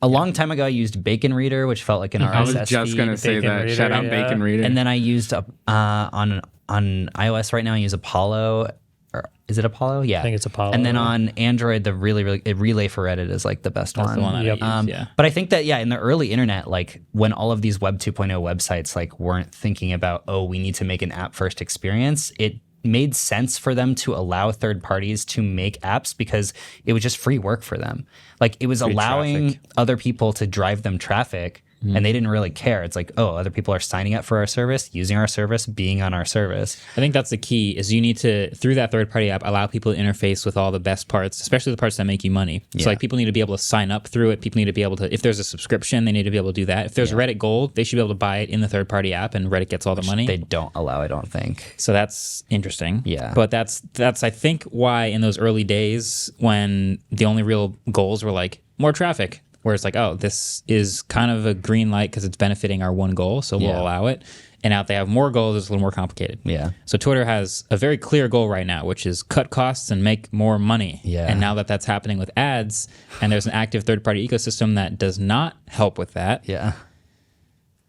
A long time ago, I used Bacon Reader, which felt like an RSS I was just going to say Bacon that. Reader, Shout out yeah. Bacon Reader. And then I used on iOS right now, I use Apollo. Or is it Apollo? Yeah, I think it's Apollo. And then on Android, the Relay for Reddit is like the best one. That's the one that I use, yeah. But I think that in the early internet, like when all of these Web 2.0 websites like weren't thinking about, oh, we need to make an app first experience, it made sense for them to allow third parties to make apps because it was just free work for them. Like it was allowing other people to drive them traffic. And they didn't really care. It's like, oh, other people are signing up for our service, using our service, being on our service. I think that's the key is you need to, through that third-party app, allow people to interface with all the best parts, especially the parts that make you money. So like people need to be able to sign up through it. People need to be able to, if there's a subscription, they need to be able to do that. If there's Reddit Gold, they should be able to buy it in the third-party app and Reddit gets all the money. They don't allow, I don't think. So that's interesting. Yeah. But that's I think why in those early days when the only real goals were like more traffic, where it's like, oh, this is kind of a green light because it's benefiting our one goal, so we'll allow it. And now if they have more goals, it's a little more complicated. Yeah. So Twitter has a very clear goal right now, which is cut costs and make more money. Yeah. And now that that's happening with ads, and there's an active third-party ecosystem that does not help with that, Yeah.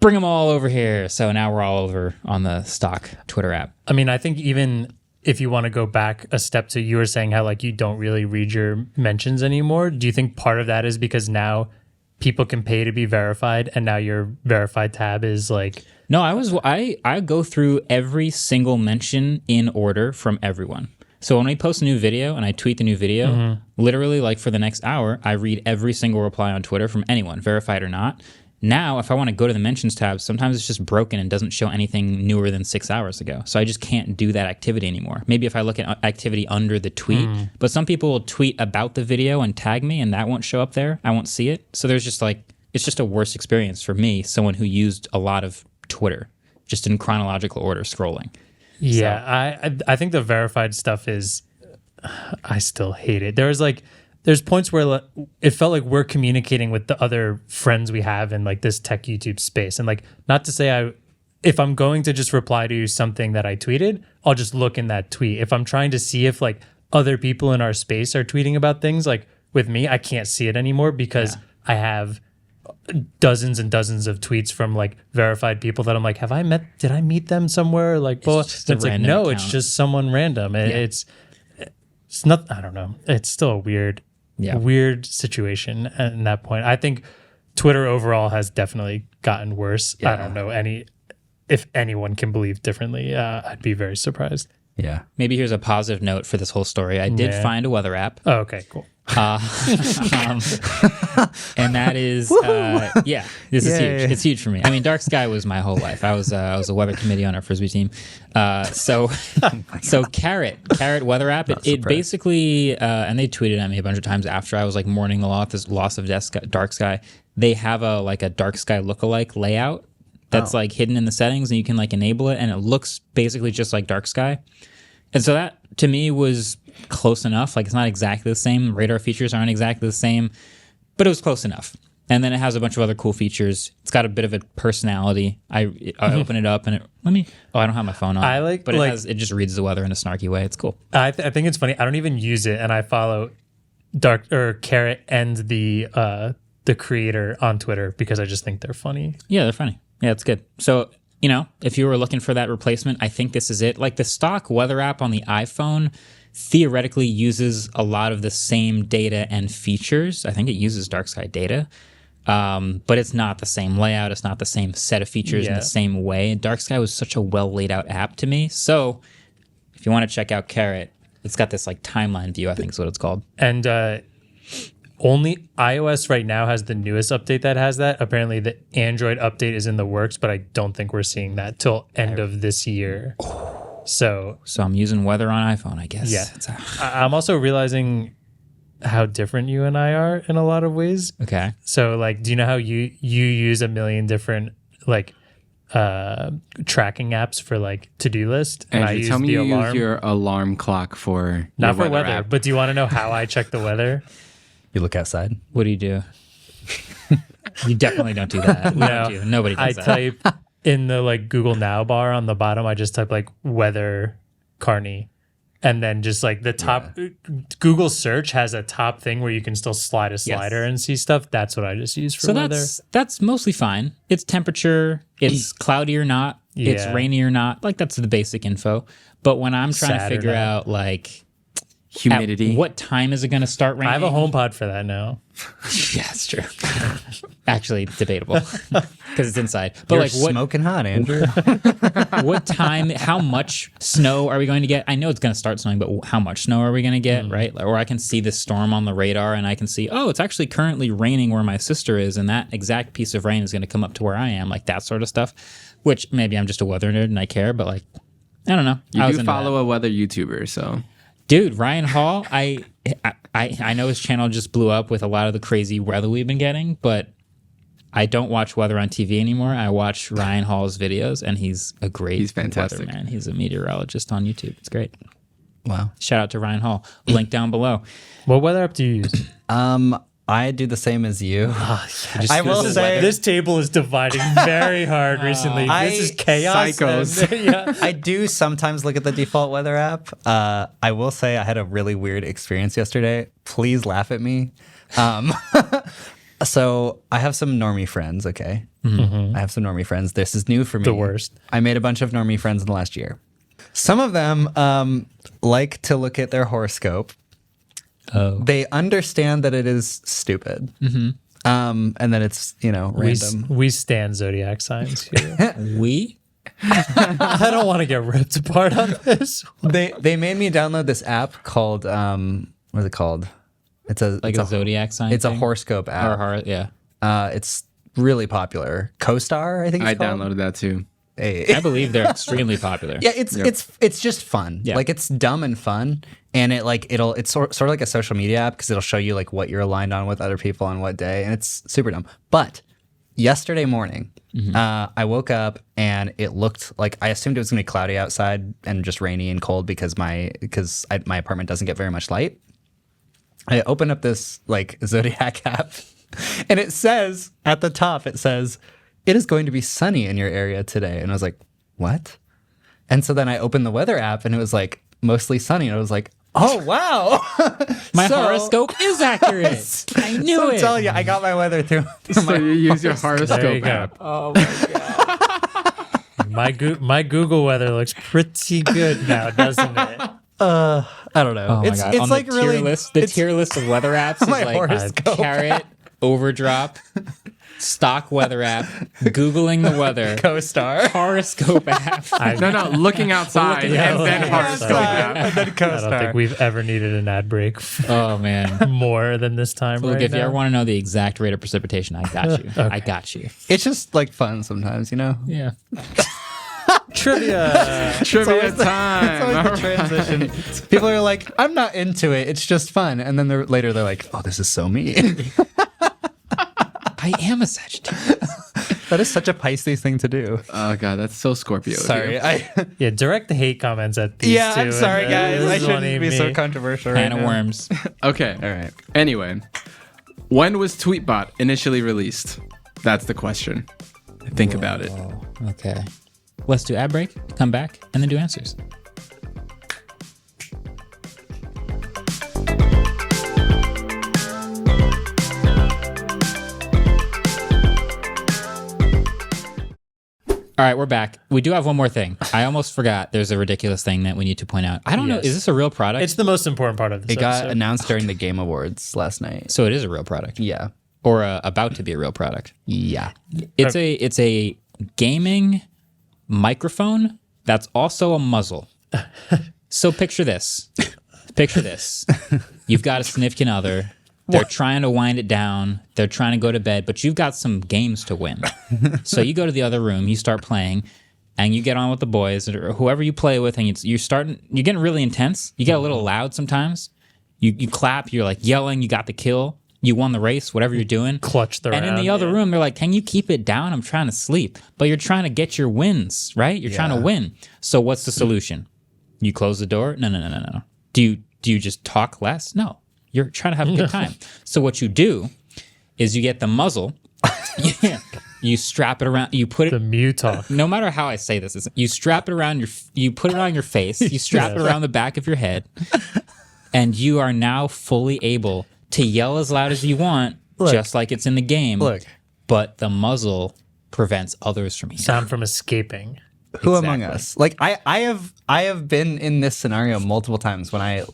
bring them all over here. So now we're all over on the stock Twitter app. I mean, I think even if you want to go back a step to you were saying how like you don't really read your mentions anymore. Do you think part of that is because now people can pay to be verified and now your verified tab is like... No, I go through every single mention in order from everyone. So when we post a new video and I tweet the new video, literally like for the next hour, I read every single reply on Twitter from anyone, verified or not. Now, if I want to go to the mentions tab, sometimes it's just broken and doesn't show anything newer than 6 hours ago. So I just can't do that activity anymore. Maybe if I look at activity under the tweet, but some people will tweet about the video and tag me and that won't show up there. I won't see it. So there's just like, it's just a worse experience for me, someone who used a lot of Twitter, just in chronological order scrolling. Yeah, so. I think the verified stuff is, I still hate it. There's points where it felt like we're communicating with the other friends we have in like this tech YouTube space. And like, not to say if I'm going to just reply to something that I tweeted, I'll just look in that tweet. If I'm trying to see if like other people in our space are tweeting about things. Like with me, I can't see it anymore because I have dozens and dozens of tweets from like verified people that I'm like, did I meet them somewhere? Like, well, it's like, no, account. It's just someone random. It's not, I don't know. It's still a weird situation at that point. I think Twitter overall has definitely gotten worse. I don't know if anyone can believe differently. I'd be very surprised. Yeah. Maybe here's a positive note for this whole story. I did find a weather app. Oh, okay, cool. And that is, this is huge. It's huge for me. I mean, dark sky was my whole life. I was a weather committee on our Frisbee team. So Carrot weather app, it basically, and they tweeted at me a bunch of times after I was like mourning the loss of dark sky. They have a dark sky lookalike layout that's like hidden in the settings, and you can like enable it, and it looks basically just like dark sky. And so that to me was close enough. Like it's not exactly the same. Radar features aren't exactly the same, but it was close enough. And then it has a bunch of other cool features. It's got a bit of a personality. I open it up and I don't have my phone on. But it just reads the weather in a snarky way. It's cool. I think it's funny. I don't even use it, and I follow Carrot and the creator on Twitter because I just think they're funny. Yeah, they're funny. Yeah, it's good. So, if you were looking for that replacement, I think this is it. Like the stock weather app on the iPhone theoretically uses a lot of the same data and features. I think it uses dark sky data, but it's not the same layout. It's not the same set of features in the same way. Dark sky was such a well laid out app to me. So if you want to check out Carrot, it's got this like timeline view, I think is what it's called. And only iOS right now has the newest update that has that. Apparently the Android update is in the works, but I don't think we're seeing that till end of this year. So I'm using weather on iPhone, I guess. Yeah. I'm also realizing how different you and I are in a lot of ways. Okay. So like, do you know how you use a million different like tracking apps for like to-do list? And I tell me you use your alarm clock for not for weather app. But do you want to know how I check the weather? You look outside. What do you do? You definitely don't do that. No, nobody does that. I type in the like Google Now bar on the bottom. I just type like weather Carney, and then just like the top Google search has a top thing where you can still slide a slider and see stuff. That's what I just use for weather. That's mostly fine. It's temperature. It's cloudy or not. It's rainy or not. Like that's the basic info. But when I'm trying to figure out like humidity, what time is it going to start raining? I have a HomePod for that now. Yeah, it's true. Actually, debatable because it's inside. But You're like, what smoking hot, Andrew? what time? How much snow are we going to get? I know it's going to start snowing, but how much snow are we going to get? Right? Or I can see the storm on the radar, and I can see, it's actually currently raining where my sister is, and that exact piece of rain is going to come up to where I am, like that sort of stuff. Which maybe I'm just a weather nerd and I care, but like, I don't know. You do follow a weather YouTuber, so. Dude, Ryan Hall, I know his channel just blew up with a lot of the crazy weather we've been getting, but I don't watch weather on TV anymore. I watch Ryan Hall's videos, and he's a great weatherman. He's a meteorologist on YouTube. It's great. Wow. Shout out to Ryan Hall. Link down below. What weather app do you use? I do the same as you. I will say this table is dividing very hard recently. This is chaos. Psychos. I do sometimes look at the default weather app. I will say I had a really weird experience yesterday. Please laugh at me. So I have some normie friends, okay? Mm-hmm. I have some normie friends. This is new for me. The worst. I made a bunch of normie friends in the last year. Some of them like to look at their horoscope. Oh. They understand that it is stupid. Mm-hmm. And that it's, random. We stand zodiac signs here. We? I don't want to get ripped apart on this. They made me download this app called, what is it called? It's a zodiac sign. It's a horoscope app. It's really popular. CoStar, I think it's called. Downloaded that too. Hey. I believe they're extremely popular. Yeah, it's just fun. Yeah. Like it's dumb and fun, and it's sort of like a social media app because it'll show you like what you're aligned on with other people on what day, and it's super dumb. But yesterday morning, I woke up and it looked like I assumed it was gonna be cloudy outside and just rainy and cold because my apartment doesn't get very much light. I opened up this like Zodiac app, and it says at the top, it is going to be sunny in your area today. And I was like, what? And so then I opened the weather app and it was like mostly sunny. And I was like, Oh, wow. My horoscope is accurate. I knew it. I'm telling you, I got my weather through So you use your horoscope There you go. app. Oh my god. My Google weather looks pretty good now, doesn't it? I don't know. Oh my it's god. it's On like the really tier list. The tier list of weather apps is My like horoscope Carrot, Overdrop, stock weather app, Googling the weather, CoStar. horoscope app. No, looking outside Looking and then outside. horoscope app. And then I don't think CoStar. we've ever needed an ad break Oh man. more than this time Look, right if you now. ever want to know the exact rate of precipitation, I got you. I got you. It's just like fun sometimes, you know? Yeah. Trivia. Trivia time. It's always All the right. transition. People are like, I'm not into it. It's just fun. And then later they're like, oh, this is so mean. I am a Sagittarius. That is such a Pisces thing to do. Oh god, that's so Scorpio. of Sorry. you. Yeah, direct the hate comments at these two. I'm sorry, and, guys. this I is shouldn't only be so me. controversial right Can of now. worms. Okay. All right. Anyway, when was Tweetbot initially released? That's the question. Think about it. Oh, okay. Let's do ad break, come back, and then do answers. All right, we're back. We do have one more thing. I almost forgot there's a ridiculous thing that we need to point out. I don't know. Yes. Is this a real product? It's the most important part of this It got episode. announced during the Game Awards last night. So it is a real product. Yeah. Or about to be a real product. Yeah. It's a gaming microphone that's also a muzzle. So picture this. Picture this. You've got a significant other. They're trying to wind it down. They're trying to go to bed, but you've got some games to win. So you go to the other room, you start playing, and you get on with the boys or whoever you play with, and you're getting really intense. You get a little loud sometimes. You clap, you're like yelling, you got the kill, you won the race, whatever you're doing. Clutch the And in round, the other yeah. room, they're like, can you keep it down? I'm trying to sleep. But you're trying to get your wins, right? You're trying to win. So what's the solution? You close the door? No. Do you just talk less? No. You're trying to have a good time. So what you do is you get the muzzle, you strap it around, you put it, The Mutalk. no matter how I say this, you strap it around you put it on your face, you strap it around the back of your head, and you are now fully able to yell as loud as you want, just like it's in the game. Look. But the muzzle prevents others from hearing. Sound from escaping. Who among Exactly. us? Like I have been in this scenario multiple times when I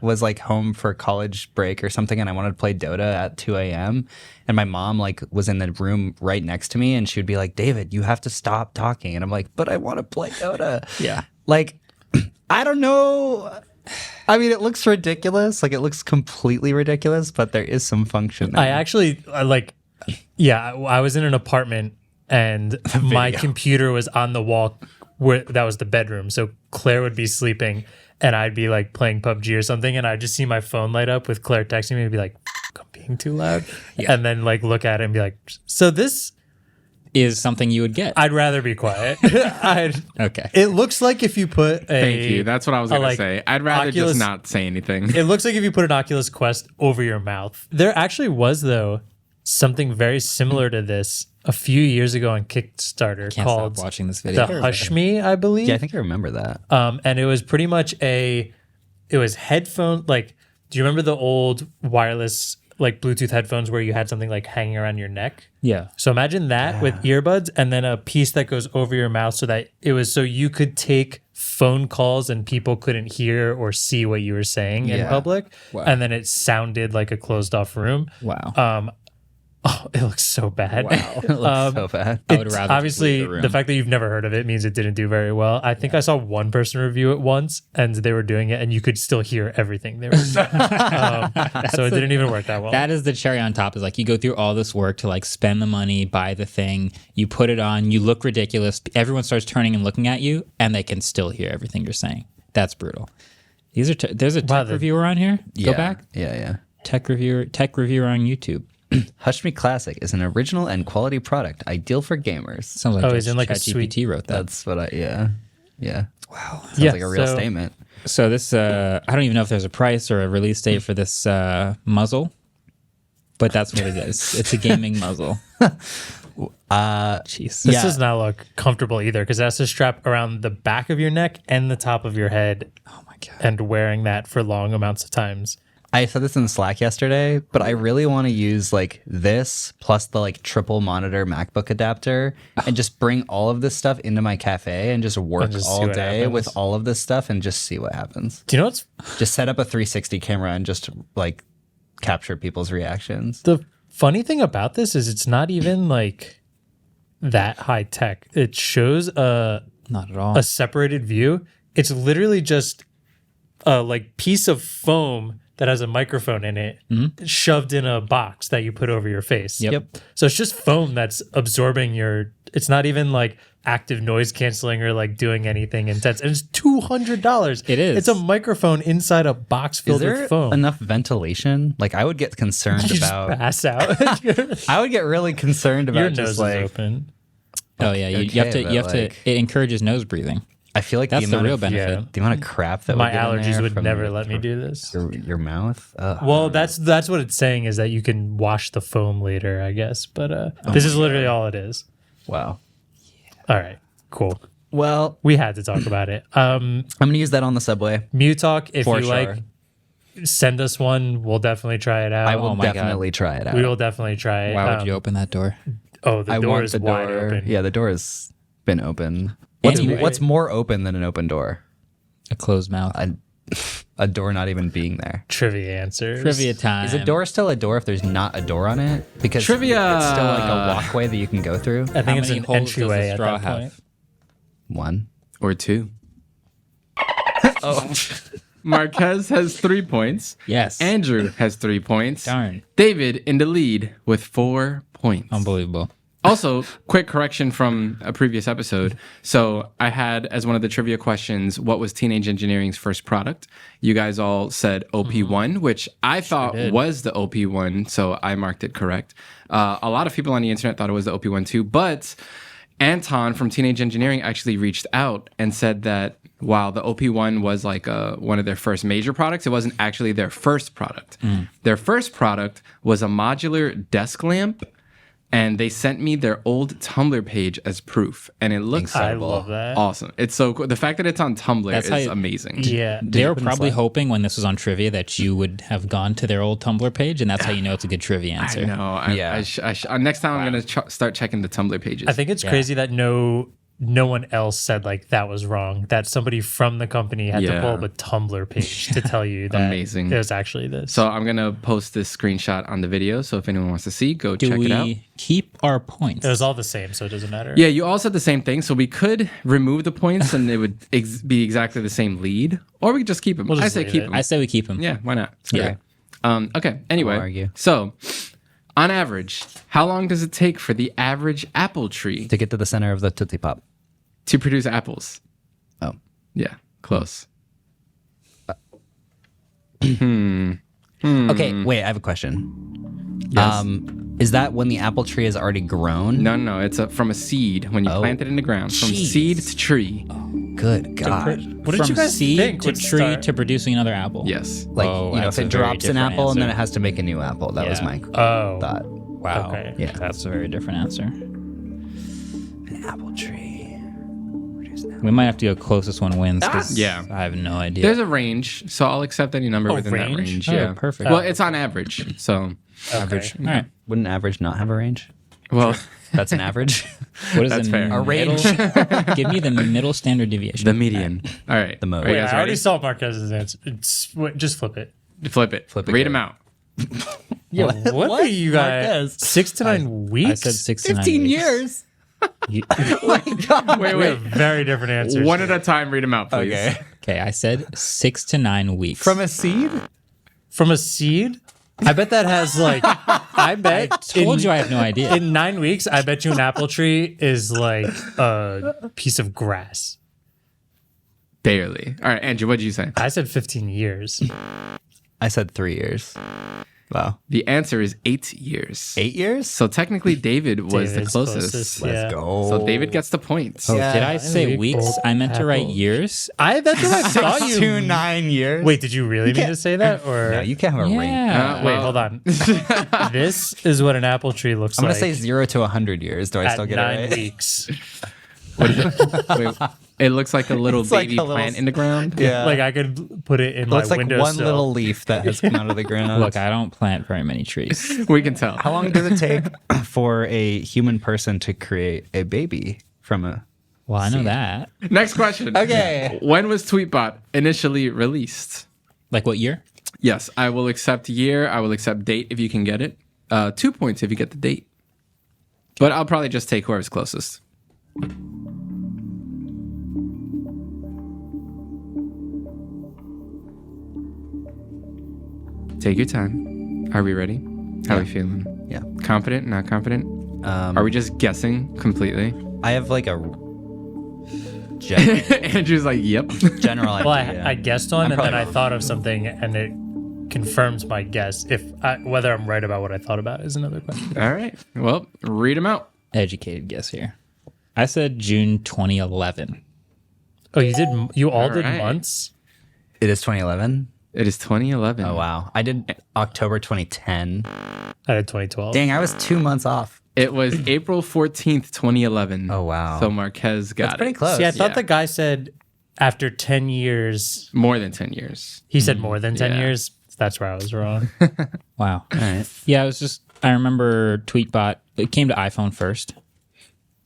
was like home for college break or something and I wanted to play Dota at 2 a.m. and my mom like was in the room right next to me and she would be like, David, you have to stop talking. And I'm like, but I want to play Dota. Yeah. Like, I don't know. I mean, it looks ridiculous. Like it looks completely ridiculous, but there is some function. I actually I was in an apartment and my computer was on the wall where that was the bedroom. So Claire would be sleeping and I'd be like playing PUBG or something and I'd just see my phone light up with Claire texting me and be like, I'm being too loud. And then like look at it and be like, so this Is something you would get. I'd rather be quiet. Okay. It looks like if you put a Thank you. That's what I was going to like, say. I'd rather Oculus- just not say anything. It looks like if you put an Oculus Quest over your mouth. There actually was, though, something very similar to this a few years ago on Kickstarter Can't called stop watching this the video. Hush Me, I believe. yeah, I think I remember that. And it was pretty much it was headphone. Like, do you remember the old wireless, like Bluetooth headphones where you had something like hanging around your neck? Yeah. So imagine that with earbuds and then a piece that goes over your mouth so that it was so you could take phone calls and people couldn't hear or see what you were saying in Yeah. public. Wow. And then it sounded like a closed off room. Wow. Oh, it looks so bad. It looks so bad. I would It's rather obviously just leave the room. the fact that you've never heard of it means it didn't do very well. I think I saw one person review it once and they were doing it and you could still hear everything they were saying. So it didn't even work that well. That is the cherry on top. Is like you go through all this work to like spend the money, buy the thing, you put it on, you look ridiculous. Everyone starts turning and looking at you, and they can still hear everything you're saying. That's brutal. These are there's a tech reviewer on here. Go back. Yeah. Tech reviewer on YouTube. Hush Me Classic is an original and quality product, ideal for gamers. Sounds like he's in like a ChatGPT wrote that. That's what yeah. Wow. Sounds Yeah, like a real so- statement. So this, I don't even know if there's a price or a release date for this muzzle, but that's what it is. It's a gaming muzzle. Jeez. This does not look comfortable either because it has to strap around the back of your neck and the top of your head. Oh my and wearing that for long amounts of times. I said this in Slack yesterday, but I really want to use like this plus the like triple monitor MacBook adapter and just bring all of this stuff into my cafe and just work all day with all of this stuff and just see what happens. Do you know what's just set up a 360 camera and just like capture people's reactions. The funny thing about this is it's not even like that high tech. It shows not at all a separated view. It's literally just a like piece of foam that has a microphone in it shoved in a box that you put over your face. Yep. So it's just foam that's absorbing it's not even like active noise canceling or like doing anything intense. And it's $200. It is. It's a microphone inside a box filled Is with there foam. enough ventilation? Like I would get concerned You about just pass out. I would get really concerned about Your just nose is like open. Oh yeah, you have to. It encourages nose breathing. I feel like That's the real benefit. yeah. The amount of crap that My would get in allergies there would from never let me do this. your mouth. Ugh. Well, that's what it's saying is that you can wash the foam later, I guess. But this is literally all it is. Wow. All right, cool. Well, We had to talk about it. I'm gonna use that on the subway. Mutalk, if For you sure. like, send us one. We'll definitely try it out. I will my God. definitely try it out. We will definitely try it. Why would you open that door? Oh, the I door want is the wide door. open. Yeah, the door has been open. Anyway. What's more open than an open door? A closed mouth. A door not even being there. Trivia answers. Trivia time. Is a door still a door if there's not a door on it? Because Trivia! it's still like a walkway that you can go through. I How think it's many an holes does a entryway at straw that have? point. One. Or 2. Marquez has 3 points. Yes. Andrew has 3 points. Darn. David in the lead with 4 points. Unbelievable. Also, quick correction from a previous episode. So I had as one of the trivia questions, what was Teenage Engineering's first product? You guys all said OP1, which I thought was the OP1, so I marked it correct. A lot of people on the internet thought it was the OP1 too, but Anton from Teenage Engineering actually reached out and said that while the OP1 was like one of their first major products, it wasn't actually their first product. Their first product was a modular desk lamp, and they sent me their old Tumblr page as proof, and it looks I love that. awesome. It's so cool. The fact that it's on Tumblr That's is how you- amazing. Yeah. They were put in probably Slack? hoping when this was on trivia that you would have gone to their old Tumblr page, and that's how you know it's a good trivia answer. I know. Yeah. Next time I'm going to start checking the Tumblr pages. I think it's crazy that no one else said like that was wrong. That somebody from the company had to Yeah. pull up a Tumblr page to tell you that Amazing. it was actually this. So I'm going to post this screenshot on the video. So if anyone wants to see, go Do check it out. we keep our points? It was all the same, so it doesn't matter. Yeah, you all said the same thing. So we could remove the points and it would be exactly the same lead, or we could just keep them. We'll I just say leave keep it. them. I say we keep them. Yeah, why not? Yeah. Okay. Anyway, argue. so on average, how long does it take for the average apple tree To get to the center of the Tootsie Pop. to produce apples? Oh. Yeah, close. Okay, wait, I have a question. Yes. Is that when the apple tree is already grown? No. It's from a seed when you plant it in the ground. From Jeez. seed to tree. Good God. What did From you guys seed think to would tree start? to producing another apple. Yes. Like, Oh, if that's a it very drops an different apple and then it answer. has to make a new apple. That was Yeah. my Oh, thought. Wow. Okay. Yeah. That's a very different answer. An apple tree. We might have to go closest one wins because Yeah. I have no idea. There's a range, so I'll accept any number within that range? range. Oh, Yeah, perfect. Well, it's on average, so average. All right. Wouldn't average not have a range? well, That's an average. What is That's the fair. A range. Give me the middle standard deviation. the median. All right, The mode. Are you Wait, guys I already ready? saw Marquez's answer. Just flip it. Flip it. Flip it Read good. them out. Yeah, what are you guys? Marquez? 6 to 9 weeks? I said 6 to 9 15 weeks. years. You- Wait, We have very different answers. One at a time. Read them out, please. Okay. Okay, I said 6 to 9 weeks. From a seed? From a seed? I bet that has like, I bet. Told you I have no idea. In 9 weeks, I bet you an apple tree is like a piece of grass. Barely. All right, Andrew, what did you say? I said 15 years. I said 3 years. Wow. The answer is 8 years. 8 years? So technically, David was David's the closest. yeah. Go. So David gets the points. Yeah. Did I say Big weeks? old I meant to write apple. years. That's what I thought you. 2 9 years. Wait, did you really mean to say that? Or No, you can't have a range. Yeah. wait, hold on. This is what an apple tree looks I'm like. gonna say 0 to 100 years. Do I at still get 9 it right? weeks. Wait, It looks like a little It's like baby a little- plant in the ground. Yeah. Like I could put it in looks my like windowsill. one little leaf that has come out of the ground. Look, I don't plant very many trees. We can tell. How long does it take for a human person to create a baby from a... Well, I know that. Next question. Okay. When was Tweetbot initially released? Like what year? Yes, I will accept year. I will accept date if you can get it. 2 points if you get the date. But I'll probably just take whoever's closest. Take your time. Are we ready? How are we feeling? Yeah. Confident? Not confident? Are we just guessing completely? I have like a Andrew's like, yep. general idea. Well, I guessed one, I'm and then probably I wrong. thought of something, and it confirms my guess. Whether I'm right about what I thought about is another question. All right. Well, read them out. Educated guess here. I said June 2011. Oh, you did? You all did right. months? It is 2011. It is 2011. Oh, wow. I did October 2010. I did 2012. Dang, I was 2 months off. It was April 14th, 2011. Oh, wow. So Marquez got That's pretty it. close. See, I thought Yeah. the guy said after 10 years. More than 10 years. He said more than 10 Yeah. years. That's where I was wrong. Wow. All right. Yeah, I remember Tweetbot. It came to iPhone first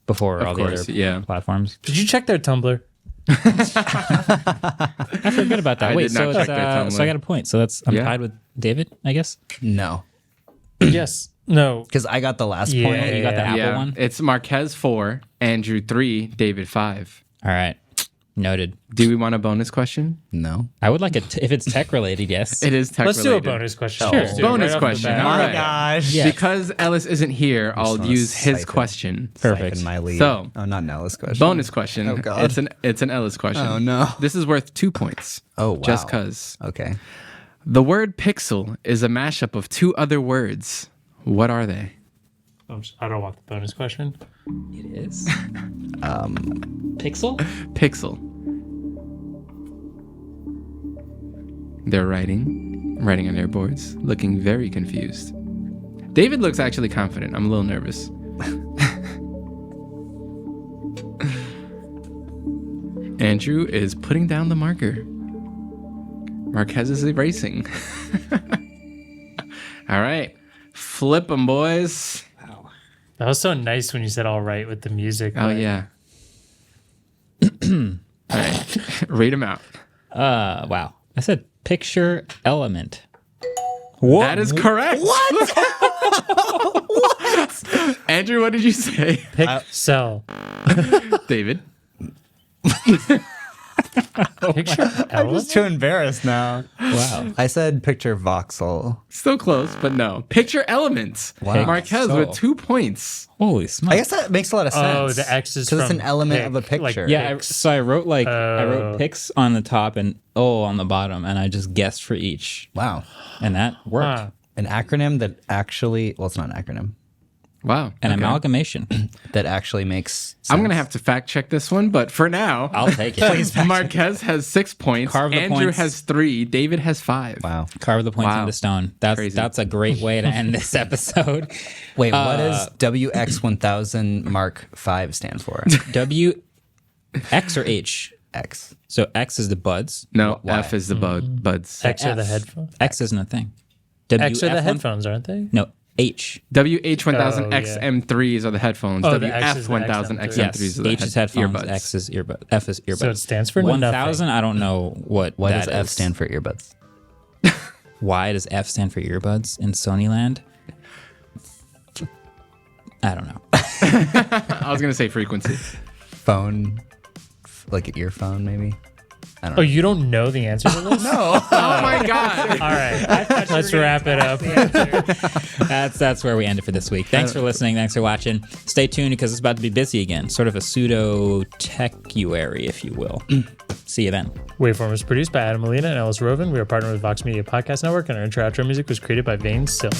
before all course, the other yeah. platforms. Did you check their Tumblr? I feel good about that. I Wait, did not so check their Tumblr. so I got a point. So I'm Yeah. tied with David, I guess. No, Yes. No. because I got the last Yeah. point. You got the Apple Yeah. one. It's Marquez 4, Andrew 3, David 5. All right, noted. Do we want a bonus question? No. I would like if it's tech related. Yes. It is tech Let's do a related. bonus question. Sure. Let's do it Bonus right off the question. bat. All right. gosh. Yeah. Because Ellis isn't here, I'll wanna use his siphon. question. Perfect. My lead. So- oh, not Nella's question. Bonus question. Oh, God. It's an Ellis question. Oh, no. This is worth 2 points. Oh, wow. Just cause. Okay. The word pixel is a mashup of 2 other words. What are they? I don't want the bonus question. It is. Pixel. Pixel. They're writing on their boards, looking very confused. David looks actually confident. I'm a little nervous. Andrew is putting down the marker. Marquez is erasing. All right. Flip them, boys. That was so nice when you said all right with the music. Oh, like, yeah. All right. Read them out. Wow. I said picture element. That is correct. What? What? Andrew, what did you say? Pixel. David. Picture I'm just too embarrassed now. Wow. I said picture voxel. Still close, but no. Picture elements. Wow. Marquez So- with 2 points. Holy smokes. I guess that makes a lot of sense. Oh, the X is because it's from an element pic, of a picture. like- Yeah, Pix. so I wrote I wrote Oh. pics on the top and O on the bottom, and I just guessed for each, Wow. and that worked. Huh. An acronym that actually, well, it's not an acronym, Wow. An okay. amalgamation. that actually makes sense. I'm going to have to fact check this one, but for now, I'll take it. Marquez has 6 points. Carve the Andrew points. has 3. David has 5. Wow. Carve the points Wow. into stone. Crazy. That's a great way to end this episode. Wait, what does WX1000 Mark 5 stand for? W, X or H? X. So X is the buds. No, Why? F is the buds. X are the F. headphones. X isn't a thing. X are the WF1 headphones, aren't they? No, H. WH1000 Oh, yeah. XM3s are the headphones. Oh, the X is the WF1000 XM3s. XM3s Yes, are the H is headphones, earbuds. X is earbud, F is earbuds. So it stands for 1,000, I don't know what Why that does F is. stand for earbuds? Why does F stand for earbuds in Sony land? I don't know. I was going to say frequency. Phone, like an earphone, maybe? I don't Oh, know. you don't know the answer to this? Oh my God. All right. Let's wrap it up. That's where we end it for this week. Thanks for listening. Thanks for watching. Stay tuned because it's about to be busy again. Sort of a pseudo techuary, if you will. See you then. Waveform is produced by Adam Molina and Ellis Rovin. We are partnered with Vox Media Podcast Network, and our intro-outro music was created by Vane Sill.